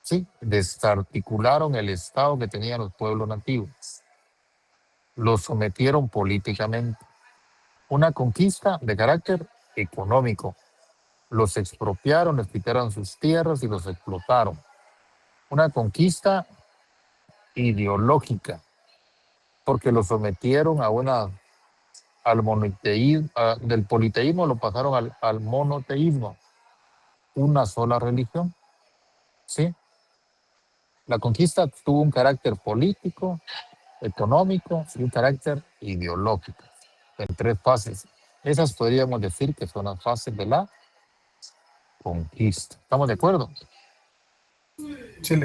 ¿Sí? Desarticularon el Estado que tenían los pueblos nativos. Los sometieron políticamente. Una conquista de carácter económico. Los expropiaron, les quitaron sus tierras y los explotaron. Una conquista ideológica, porque lo sometieron al monoteísmo, del politeísmo lo pasaron al monoteísmo, una sola religión, ¿sí? La conquista tuvo un carácter político, económico y un carácter ideológico, en 3 fases. Esas podríamos decir que son las fases de la conquista. ¿Estamos de acuerdo? Sí.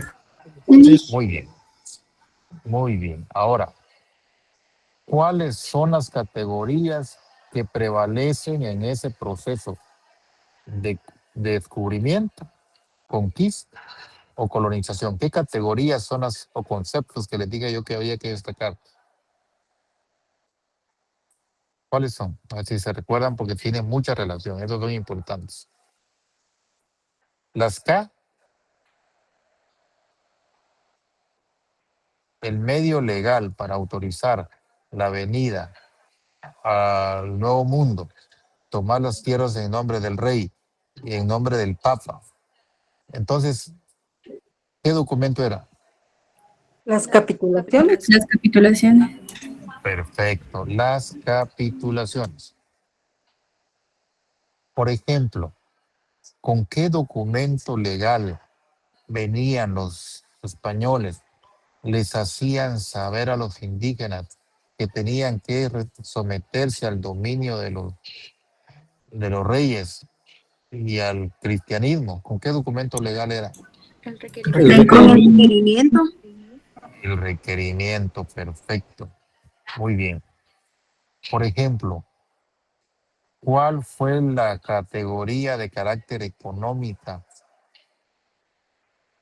Muy bien. Muy bien. Ahora, ¿cuáles son las categorías que prevalecen en ese proceso de descubrimiento, conquista o colonización? ¿Qué categorías son las o conceptos que les diga yo que había que destacar? ¿Cuáles son? A ver si se recuerdan porque tienen mucha relación. Esos son importantes. Las K, el medio legal para autorizar la venida al Nuevo Mundo, tomar las tierras en nombre del rey y en nombre del Papa. Entonces, ¿qué documento era? Las capitulaciones. Las capitulaciones. Perfecto, las capitulaciones. Por ejemplo, ¿con qué documento legal venían los españoles? Les hacían saber a los indígenas que tenían que someterse al dominio de los reyes y al cristianismo. ¿Con qué documento legal era? El requerimiento. El requerimiento, perfecto. Muy bien. Por ejemplo, ¿cuál fue la categoría de carácter económica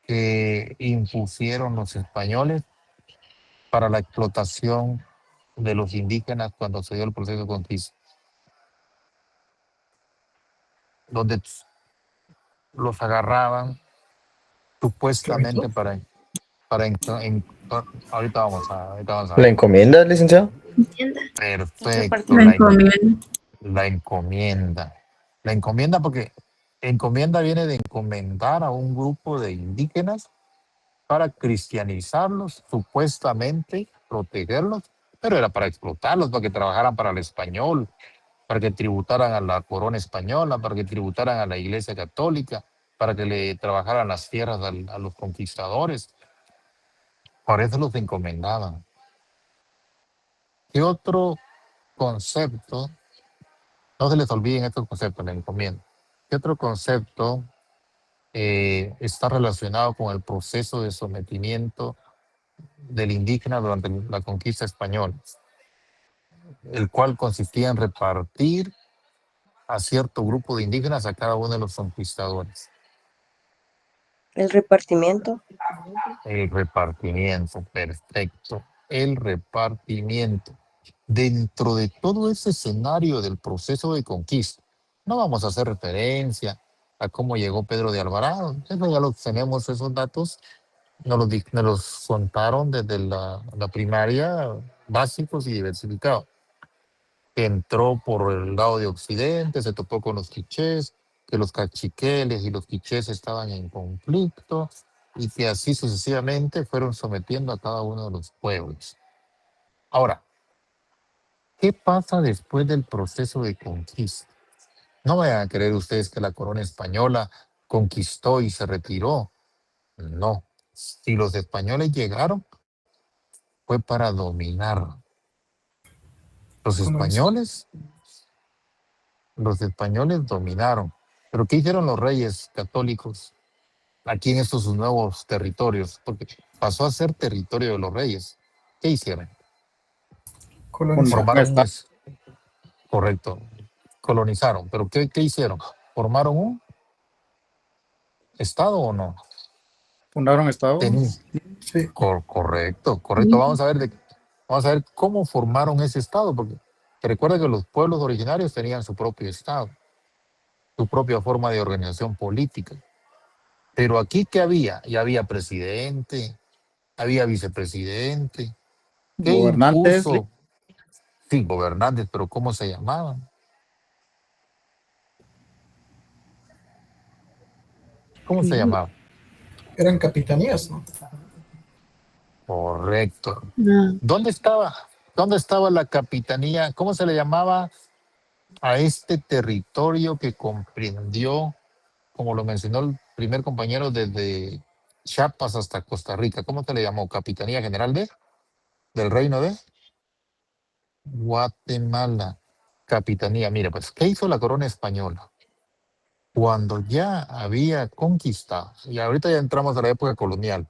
que impusieron los españoles para la explotación de los indígenas cuando se dio el proceso de conquista? Donde los agarraban supuestamente ahorita vamos a ¿La ver. encomienda, licenciado? Perfecto, la encomienda. La encomienda porque encomienda viene de encomendar a un grupo de indígenas para cristianizarlos, supuestamente protegerlos, pero era para explotarlos, para que trabajaran para el español, para que tributaran a la corona española, para que tributaran a la iglesia católica, para que le trabajaran las tierras a los conquistadores. Por eso los encomendaban. ¿Qué otro concepto? No se les olviden estos conceptos, la encomienda. ¿Qué otro concepto está relacionado con el proceso de sometimiento del indígena durante la conquista española, el cual consistía en repartir a cierto grupo de indígenas a cada uno de los conquistadores. El repartimiento. El repartimiento, perfecto. El repartimiento. Dentro de todo ese escenario del proceso de conquista, no vamos a hacer referencia a cómo llegó Pedro de Alvarado. Eso ya lo tenemos, esos datos. Nos los contaron desde la primaria, básicos y diversificados. Entró por el lado de Occidente, se topó con los quichés, que los cachiqueles y los quichés estaban en conflicto y que así sucesivamente fueron sometiendo a cada uno de los pueblos. Ahora, ¿qué pasa después del proceso de conquista? No vayan a creer ustedes que la corona española conquistó y se retiró. No. Si los españoles llegaron, fue para dominar. Los españoles dominaron. Pero ¿qué hicieron los reyes católicos aquí en estos nuevos territorios? Porque pasó a ser territorio de los reyes. ¿Qué hicieron? Formaron correcto, colonizaron. ¿Pero qué hicieron? ¿Formaron un estado o no? ¿Fundaron estado? Sí. Correcto. Vamos a ver cómo formaron ese estado, porque recuerda que los pueblos originarios tenían su propio estado, su propia forma de organización política. Pero aquí, ¿qué había? Ya había presidente, había vicepresidente. ¿Qué Gobernantes. impuso? Sí, gobernantes, pero ¿cómo se llamaban? ¿Cómo se llamaban? Eran capitanías, ¿no? Correcto. No. ¿Dónde estaba la capitanía? ¿Cómo se le llamaba a este territorio que comprendió, como lo mencionó el primer compañero, desde Chiapas hasta Costa Rica? ¿Cómo se le llamó? ¿Capitanía General del Reino de Guatemala? Capitanía. Mira, pues, ¿qué hizo la corona española? Cuando ya había conquistado, y ahorita ya entramos a la época colonial,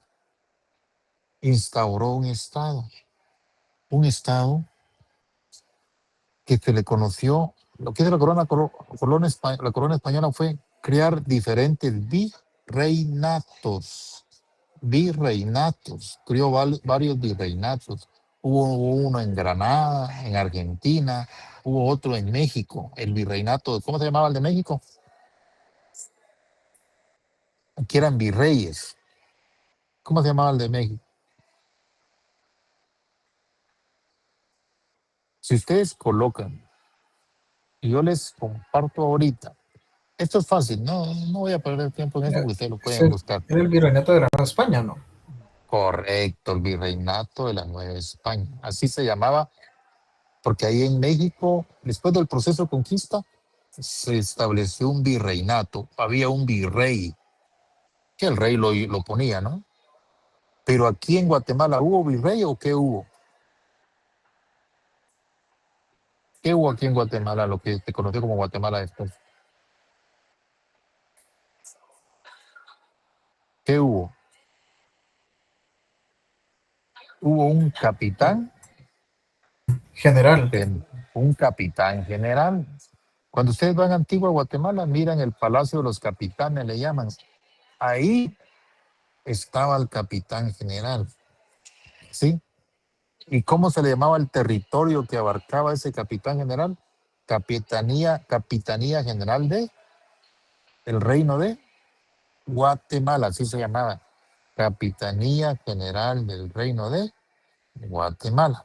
instauró un estado que se le conoció. Lo que hizo la corona española fue crear diferentes virreinatos, creó varios virreinatos. Hubo uno en Granada, en Argentina, hubo otro en México, el virreinato, ¿cómo se llamaba el de México? Que eran virreyes. ¿Cómo se llamaba el de México? Si ustedes colocan, y yo les comparto ahorita, esto es fácil, no voy a perder tiempo en eso porque ustedes lo pueden buscar. Era el virreinato de la Nueva España, ¿no? Correcto, el virreinato de la Nueva España. Así se llamaba, porque ahí en México, después del proceso de conquista, se estableció un virreinato. Había un virrey, que el rey lo ponía, ¿no? Pero aquí en Guatemala, ¿hubo virrey o qué hubo? ¿Qué hubo aquí en Guatemala, lo que se conoció como Guatemala después? ¿Qué hubo? Hubo un capitán general. Un capitán general. Cuando ustedes van a Antigua Guatemala, miran el Palacio de los Capitanes, le llaman. Ahí estaba el capitán general. ¿Sí? ¿Y cómo se le llamaba el territorio que abarcaba ese capitán general? Capitanía General el Reino de Guatemala, así se llamaba. Capitanía General del Reino de Guatemala.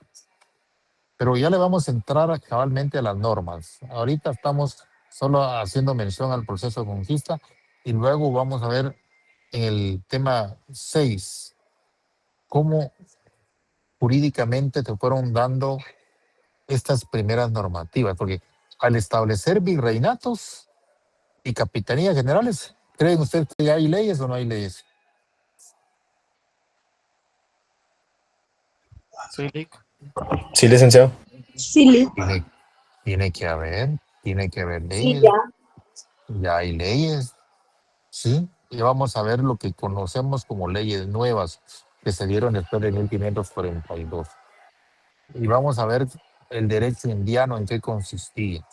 Pero ya le vamos a entrar cabalmente a las normas. Ahorita estamos solo haciendo mención al proceso de conquista y luego vamos a ver en el tema 6 cómo jurídicamente se fueron dando estas primeras normativas, porque al establecer virreinatos y capitanías generales, ¿creen ustedes que hay leyes o no hay leyes? Sí, licenciado. Sí, Tiene que haber leyes. sí, ya. Ya hay leyes, ¿sí? y vamos a ver lo que conocemos como leyes nuevas que se dieron después de 1542. Y vamos a ver el derecho indiano en qué consistía.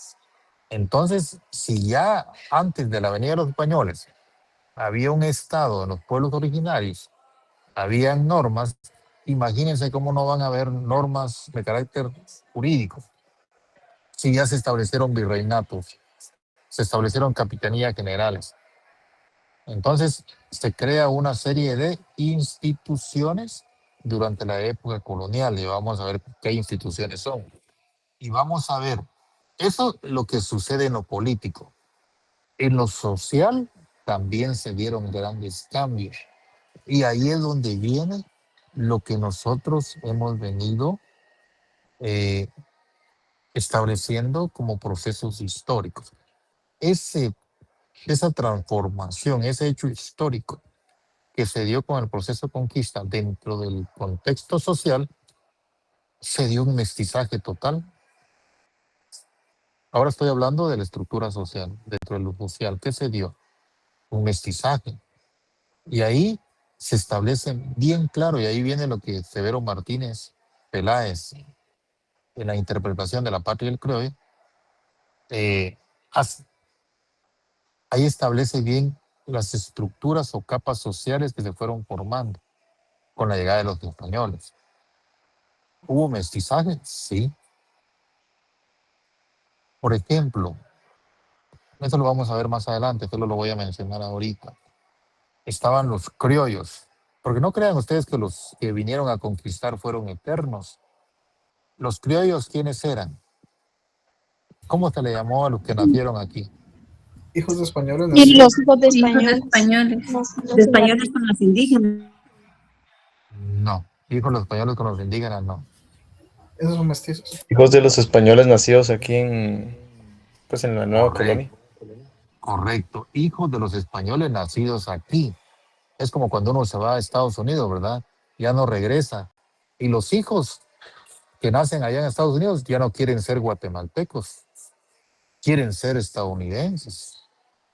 Entonces, si ya antes de la venida de los españoles había un estado en los pueblos originarios, habían normas, imagínense cómo no van a haber normas de carácter jurídico. Si ya se establecieron virreinatos, se establecieron capitanías generales. Entonces, se crea una serie de instituciones durante la época colonial y vamos a ver qué instituciones son. Y vamos a ver, eso es lo que sucede en lo político. En lo social también se dieron grandes cambios. Y ahí es donde viene lo que nosotros hemos venido eh, estableciendo como procesos históricos. Esa transformación, ese hecho histórico que se dio con el proceso de conquista dentro del contexto social, se dio un mestizaje total. Ahora estoy hablando de la estructura social, dentro de lo social. ¿Qué se dio? Un mestizaje. Y ahí se establece bien claro, y ahí viene lo que Severo Martínez Peláez, en la interpretación de La Patria y el Criollo, hace. Ahí establece bien las estructuras o capas sociales que se fueron formando con la llegada de los españoles. ¿Hubo mestizaje? Sí. Por ejemplo, eso lo vamos a ver más adelante, solo lo voy a mencionar ahorita. Estaban los criollos, porque no crean ustedes que los que vinieron a conquistar fueron eternos. Los criollos, ¿quiénes eran? ¿Cómo se le llamó a los que nacieron aquí? Hijos de españoles Y nacidos. los hijos de Hijos de españoles. españoles con los indígenas. No, hijos los españoles con los indígenas, no. Esos son mestizos. Hijos de los españoles nacidos aquí pues en la nueva colonia. Correcto, hijos de los españoles nacidos aquí. Es como cuando uno se va a Estados Unidos, ¿verdad? Ya no regresa. Y los hijos que nacen allá en Estados Unidos ya no quieren ser guatemaltecos, quieren ser estadounidenses.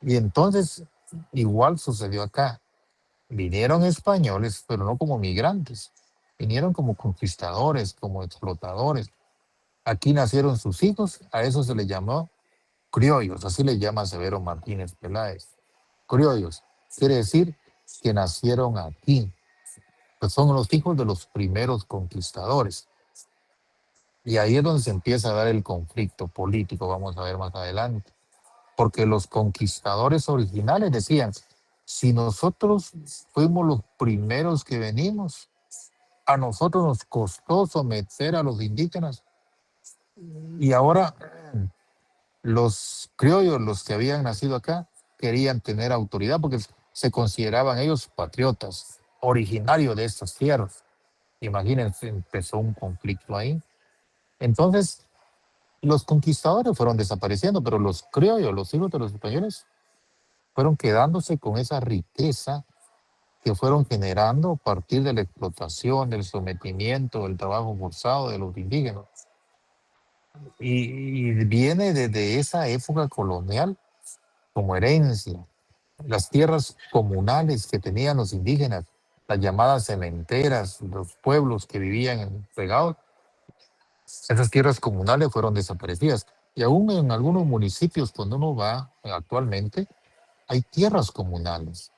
Y entonces, igual sucedió acá. Vinieron españoles, pero no como migrantes. Vinieron como conquistadores, como explotadores. Aquí nacieron sus hijos, a eso se le llamó criollos, así le llama Severo Martínez Peláez. Criollos, quiere decir que nacieron aquí. Pues son los hijos de los primeros conquistadores. Y ahí es donde se empieza a dar el conflicto político, vamos a ver más adelante. Porque los conquistadores originales decían, si nosotros fuimos los primeros que venimos, a nosotros nos costó someter a los indígenas. Y ahora los criollos, los que habían nacido acá, querían tener autoridad porque se consideraban ellos patriotas, originarios de estas tierras. Imagínense, empezó un conflicto ahí. Entonces, los conquistadores fueron desapareciendo, pero los criollos, los hijos de los españoles, fueron quedándose con esa riqueza que fueron generando a partir de la explotación, del sometimiento, del trabajo forzado de los indígenas. Y viene desde esa época colonial como herencia. Las tierras comunales que tenían los indígenas, las llamadas cementeras, los pueblos que vivían pegados, esas tierras comunales fueron desaparecidas. Y aún en algunos municipios, cuando uno va actualmente, hay tierras comunales.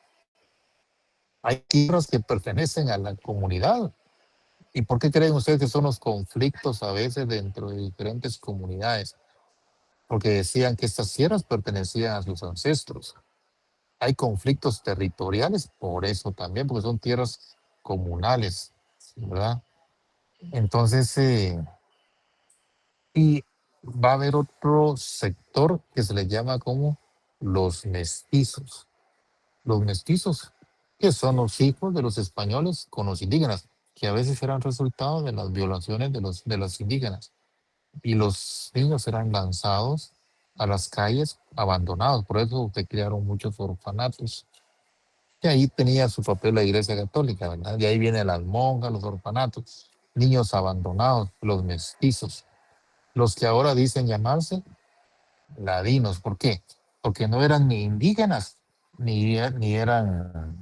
Hay tierras que pertenecen a la comunidad. ¿Y por qué creen ustedes que son los conflictos a veces dentro de diferentes comunidades? Porque decían que estas tierras pertenecían a sus ancestros. Hay conflictos territoriales por eso también, porque son tierras comunales, ¿verdad? Entonces, y va a haber otro sector que se le llama como los mestizos. Los mestizos, que son los hijos de los españoles con los indígenas, que a veces eran resultado de las violaciones de los indígenas. Y los niños eran lanzados a las calles abandonados. Por eso se crearon muchos orfanatos. Y ahí tenía su papel la Iglesia Católica, ¿verdad? De ahí vienen las monjas, los orfanatos, niños abandonados, los mestizos. Los que ahora dicen llamarse ladinos. ¿Por qué? Porque no eran ni indígenas ni eran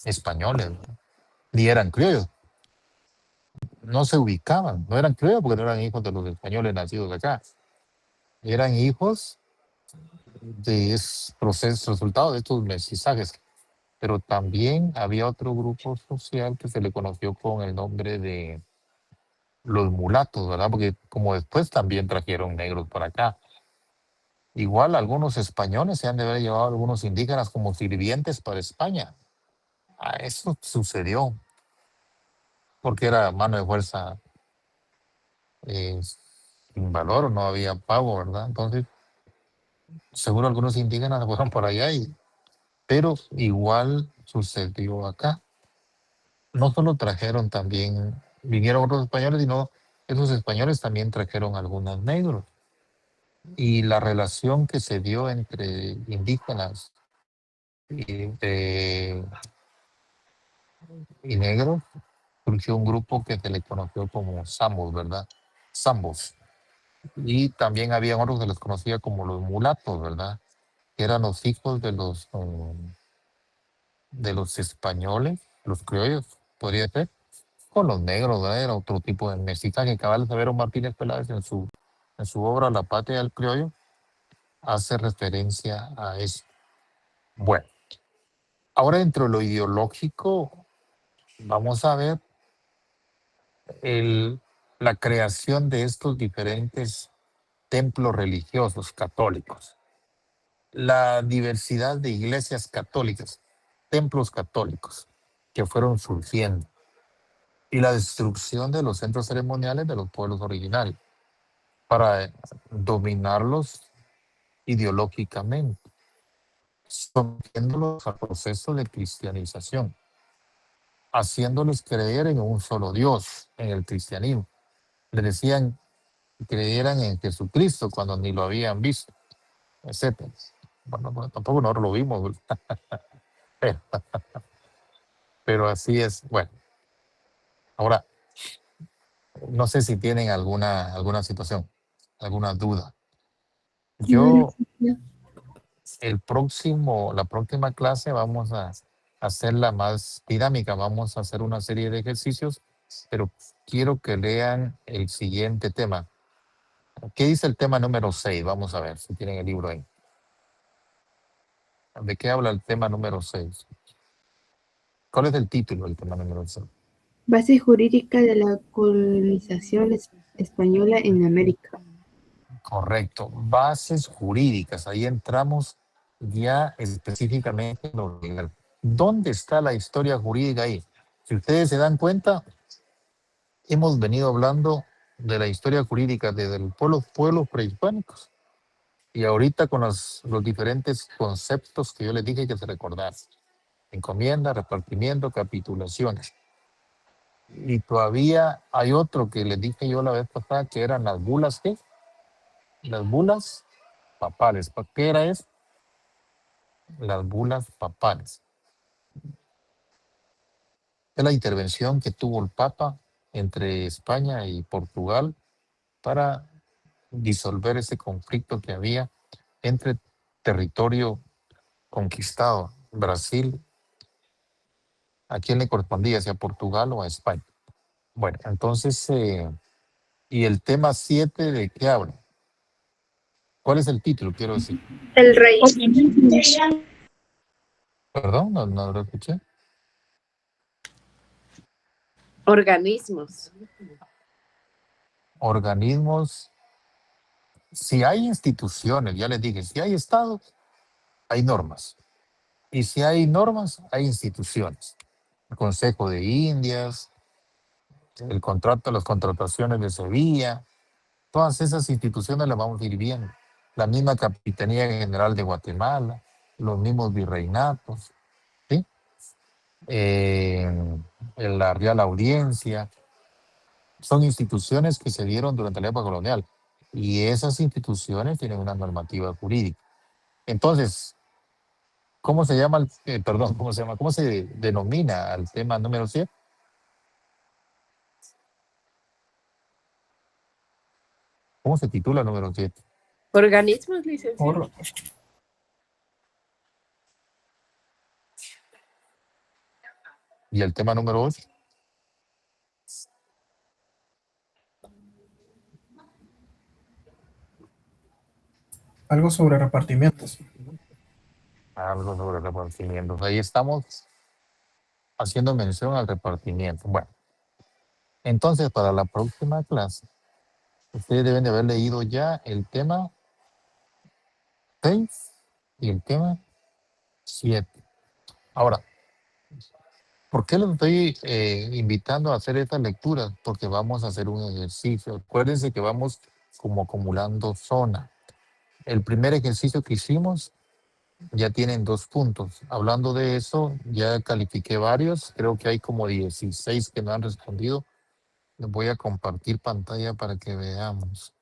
españoles, ni eran criollos. No se ubicaban, no eran criollos porque no eran hijos de los españoles nacidos acá. Eran hijos de ese proceso, resultado de estos mestizajes. Pero también había otro grupo social que se le conoció con el nombre de los mulatos, ¿verdad? Porque como después también trajeron negros para acá. Igual algunos españoles se han de haber llevado a algunos indígenas como sirvientes para España. Eso sucedió porque era mano de fuerza sin valor, no había pago, ¿verdad? Entonces, seguro algunos indígenas fueron por allá, pero igual sucedió acá. No solo trajeron también, vinieron otros españoles, sino esos españoles también trajeron algunos negros. Y la relación que se dio entre indígenas y negros, surgió un grupo que se le conoció como Samos, ¿verdad? Sambos. Y también había otros que les conocía como los mulatos, ¿verdad? Que eran los hijos de los españoles, los criollos, podría ser, con los negros, ¿verdad? Era otro tipo de mestizaje. Cabal Severo Martínez Peláez en su obra La Patria del Criollo hace referencia a eso. Bueno, ahora dentro de lo ideológico, vamos a ver la creación de estos diferentes templos religiosos católicos, la diversidad de iglesias católicas, templos católicos que fueron surgiendo y la destrucción de los centros ceremoniales de los pueblos originarios para dominarlos ideológicamente, sometiéndolos al proceso de cristianización, haciéndoles creer en un solo Dios, en el cristianismo. Les decían que creyeran en Jesucristo cuando ni lo habían visto, etc. Bueno, tampoco nosotros lo vimos, pero, pero así es. Bueno, ahora, no sé si tienen alguna situación, alguna duda. Yo, la próxima clase vamos a hacerla más dinámica, vamos a hacer una serie de ejercicios, pero quiero que lean el siguiente tema. ¿Qué dice el tema número 6? Vamos a ver si tienen el libro ahí. ¿De qué habla el tema número 6? ¿Cuál es el título del tema número 6? Base jurídica de la colonización española en América. Correcto. Bases jurídicas. Ahí entramos ya específicamente en lo legal. ¿Dónde está la historia jurídica ahí? Si ustedes se dan cuenta, hemos venido hablando de la historia jurídica desde los pueblos prehispánicos y ahorita con los diferentes conceptos que yo les dije que se recordaran. Encomienda, repartimiento, capitulaciones. Y todavía hay otro que les dije yo la vez pasada que eran las bulas, ¿qué? Las bulas papales. ¿Qué era eso? Las bulas papales. Es la intervención que tuvo el Papa entre España y Portugal para disolver ese conflicto que había entre territorio conquistado, Brasil, ¿a quién le correspondía? ¿Si a Portugal o a España? Bueno, entonces, ¿y el tema 7 de qué habla? ¿Cuál es el título? Quiero decir. El rey. Perdón, no lo escuché. Organismos. Organismos. Si hay instituciones, ya les dije, si hay estados, hay normas. Y si hay normas, hay instituciones. El Consejo de Indias, el contrato, las contrataciones de Sevilla, todas esas instituciones las vamos a ir viendo. La misma Capitanía General de Guatemala, los mismos virreinatos, ¿sí? La Real Audiencia, son instituciones que se dieron durante la época colonial y esas instituciones tienen una normativa jurídica. Entonces, ¿cómo se llama, cómo se denomina al tema número 7? ¿Cómo se titula el número 7? Organismos, licenciado. ¿Y el tema número 8? Algo sobre repartimientos. Algo sobre repartimientos. Ahí estamos haciendo mención al repartimiento. Bueno, entonces para la próxima clase, ustedes deben de haber leído ya el tema 6 y el tema 7. Ahora, ¿por qué los estoy invitando a hacer estas lecturas? Porque vamos a hacer un ejercicio. Acuérdense que vamos como acumulando zona. El primer ejercicio que hicimos ya tienen 2 puntos. Hablando de eso, ya califiqué varios. Creo que hay como 16 que no han respondido. Les voy a compartir pantalla para que veamos.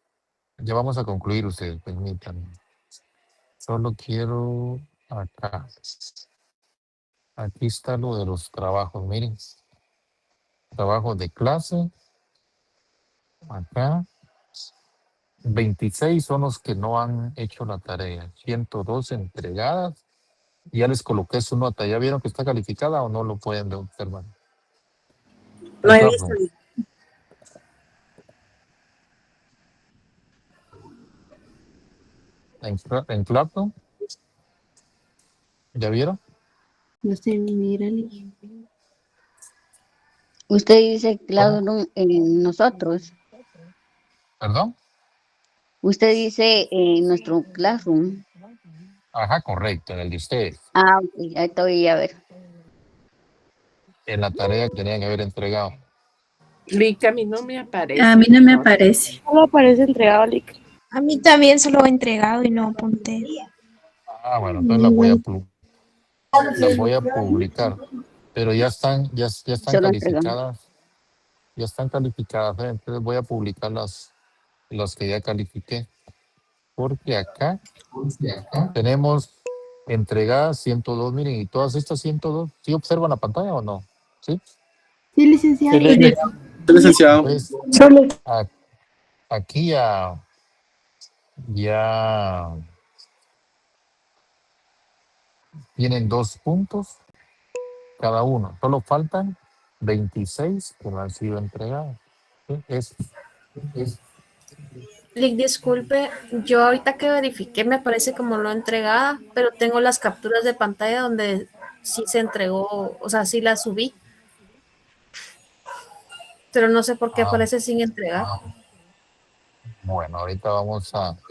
Ya vamos a concluir ustedes, permítanme. Solo quiero acá. Aquí está lo de los trabajos, miren. Trabajos de clase. Acá. 26 son los que no han hecho la tarea. 102 entregadas. Ya les coloqué su nota. ¿Ya vieron que está calificada o no lo pueden observar? Lo he visto. En Clapton. ¿Ya vieron? No sé, mírale. Usted dice Classroom en nosotros. ¿Perdón? Usted dice en nuestro Classroom. Ajá, correcto, en el de ustedes. Ah, ok, ahí voy a ver. En la tarea que tenían que haber entregado. Lick, a mí no me aparece. A mí no me aparece. Solo aparece entregado, Lick. A mí también solo he entregado y no apunté. Ah, bueno, entonces las voy a publicar. Pero ya están Solo entregamos. calificadas. Ya están calificadas, entonces voy a publicar las que ya califiqué. Porque acá tenemos entregadas 102, miren, y todas estas 102, ¿sí observan la pantalla o no? ¿Sí? Sí, licenciado. Sí, licenciado. Pues, aquí ya tienen 2 puntos cada uno. Solo faltan 26 que no han sido entregadas. ¿Sí? Lick, disculpe, yo ahorita que verifiqué me aparece como no entregada, pero tengo las capturas de pantalla donde sí se entregó, o sea, sí la subí. Pero no sé por qué aparece sin entregar. Bueno, ahorita vamos a ver.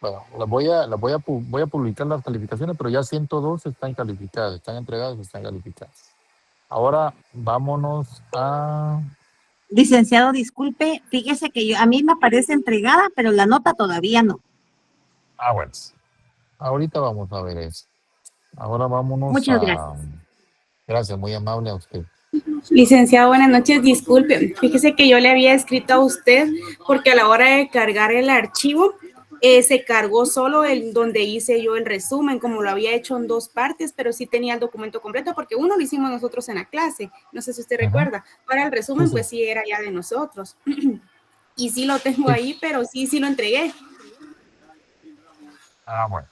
Bueno, voy a publicar las calificaciones, pero ya 102 están calificadas, están entregadas, están calificadas. Ahora vámonos a... Licenciado, disculpe, fíjese que a mí me aparece entregada, pero la nota todavía no. Ah, bueno. Ahorita vamos a ver eso. Ahora vámonos Muchas gracias. Gracias, muy amable a usted. Licenciado, buenas noches, disculpe. Fíjese que yo le había escrito a usted porque a la hora de cargar el archivo se cargó solo el donde hice yo el resumen, como lo había hecho en 2 partes, pero sí tenía el documento completo porque uno lo hicimos nosotros en la clase. No sé si usted recuerda. Para el resumen, pues sí era ya de nosotros. Y sí lo tengo ahí, pero sí lo entregué. Ah, bueno.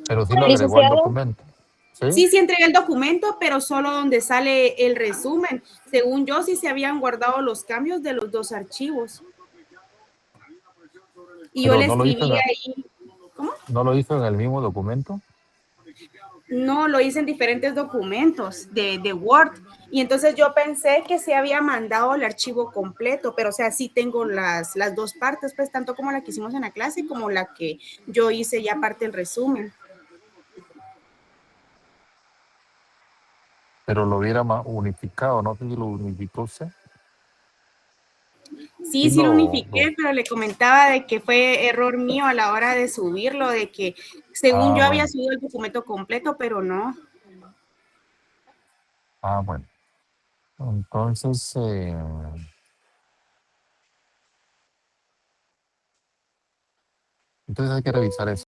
Pero sí lo agregó al documento. Sí entregué el documento, pero solo donde sale el resumen. Según yo, sí se habían guardado los cambios de los 2 archivos. Y pero yo le no escribí ahí. ¿Cómo? ¿No lo hizo en el mismo documento? No, lo hice en diferentes documentos de Word. Y entonces yo pensé que se había mandado el archivo completo, pero o sea, sí tengo las 2 partes, pues tanto como la que hicimos en la clase como la que yo hice ya parte del resumen. Pero lo hubiera unificado, ¿no? Si lo unificó usted. Sí lo unifiqué, pero le comentaba de que fue error mío a la hora de subirlo, de que según yo había subido el documento completo, pero no. Ah, bueno. Entonces, hay que revisar eso.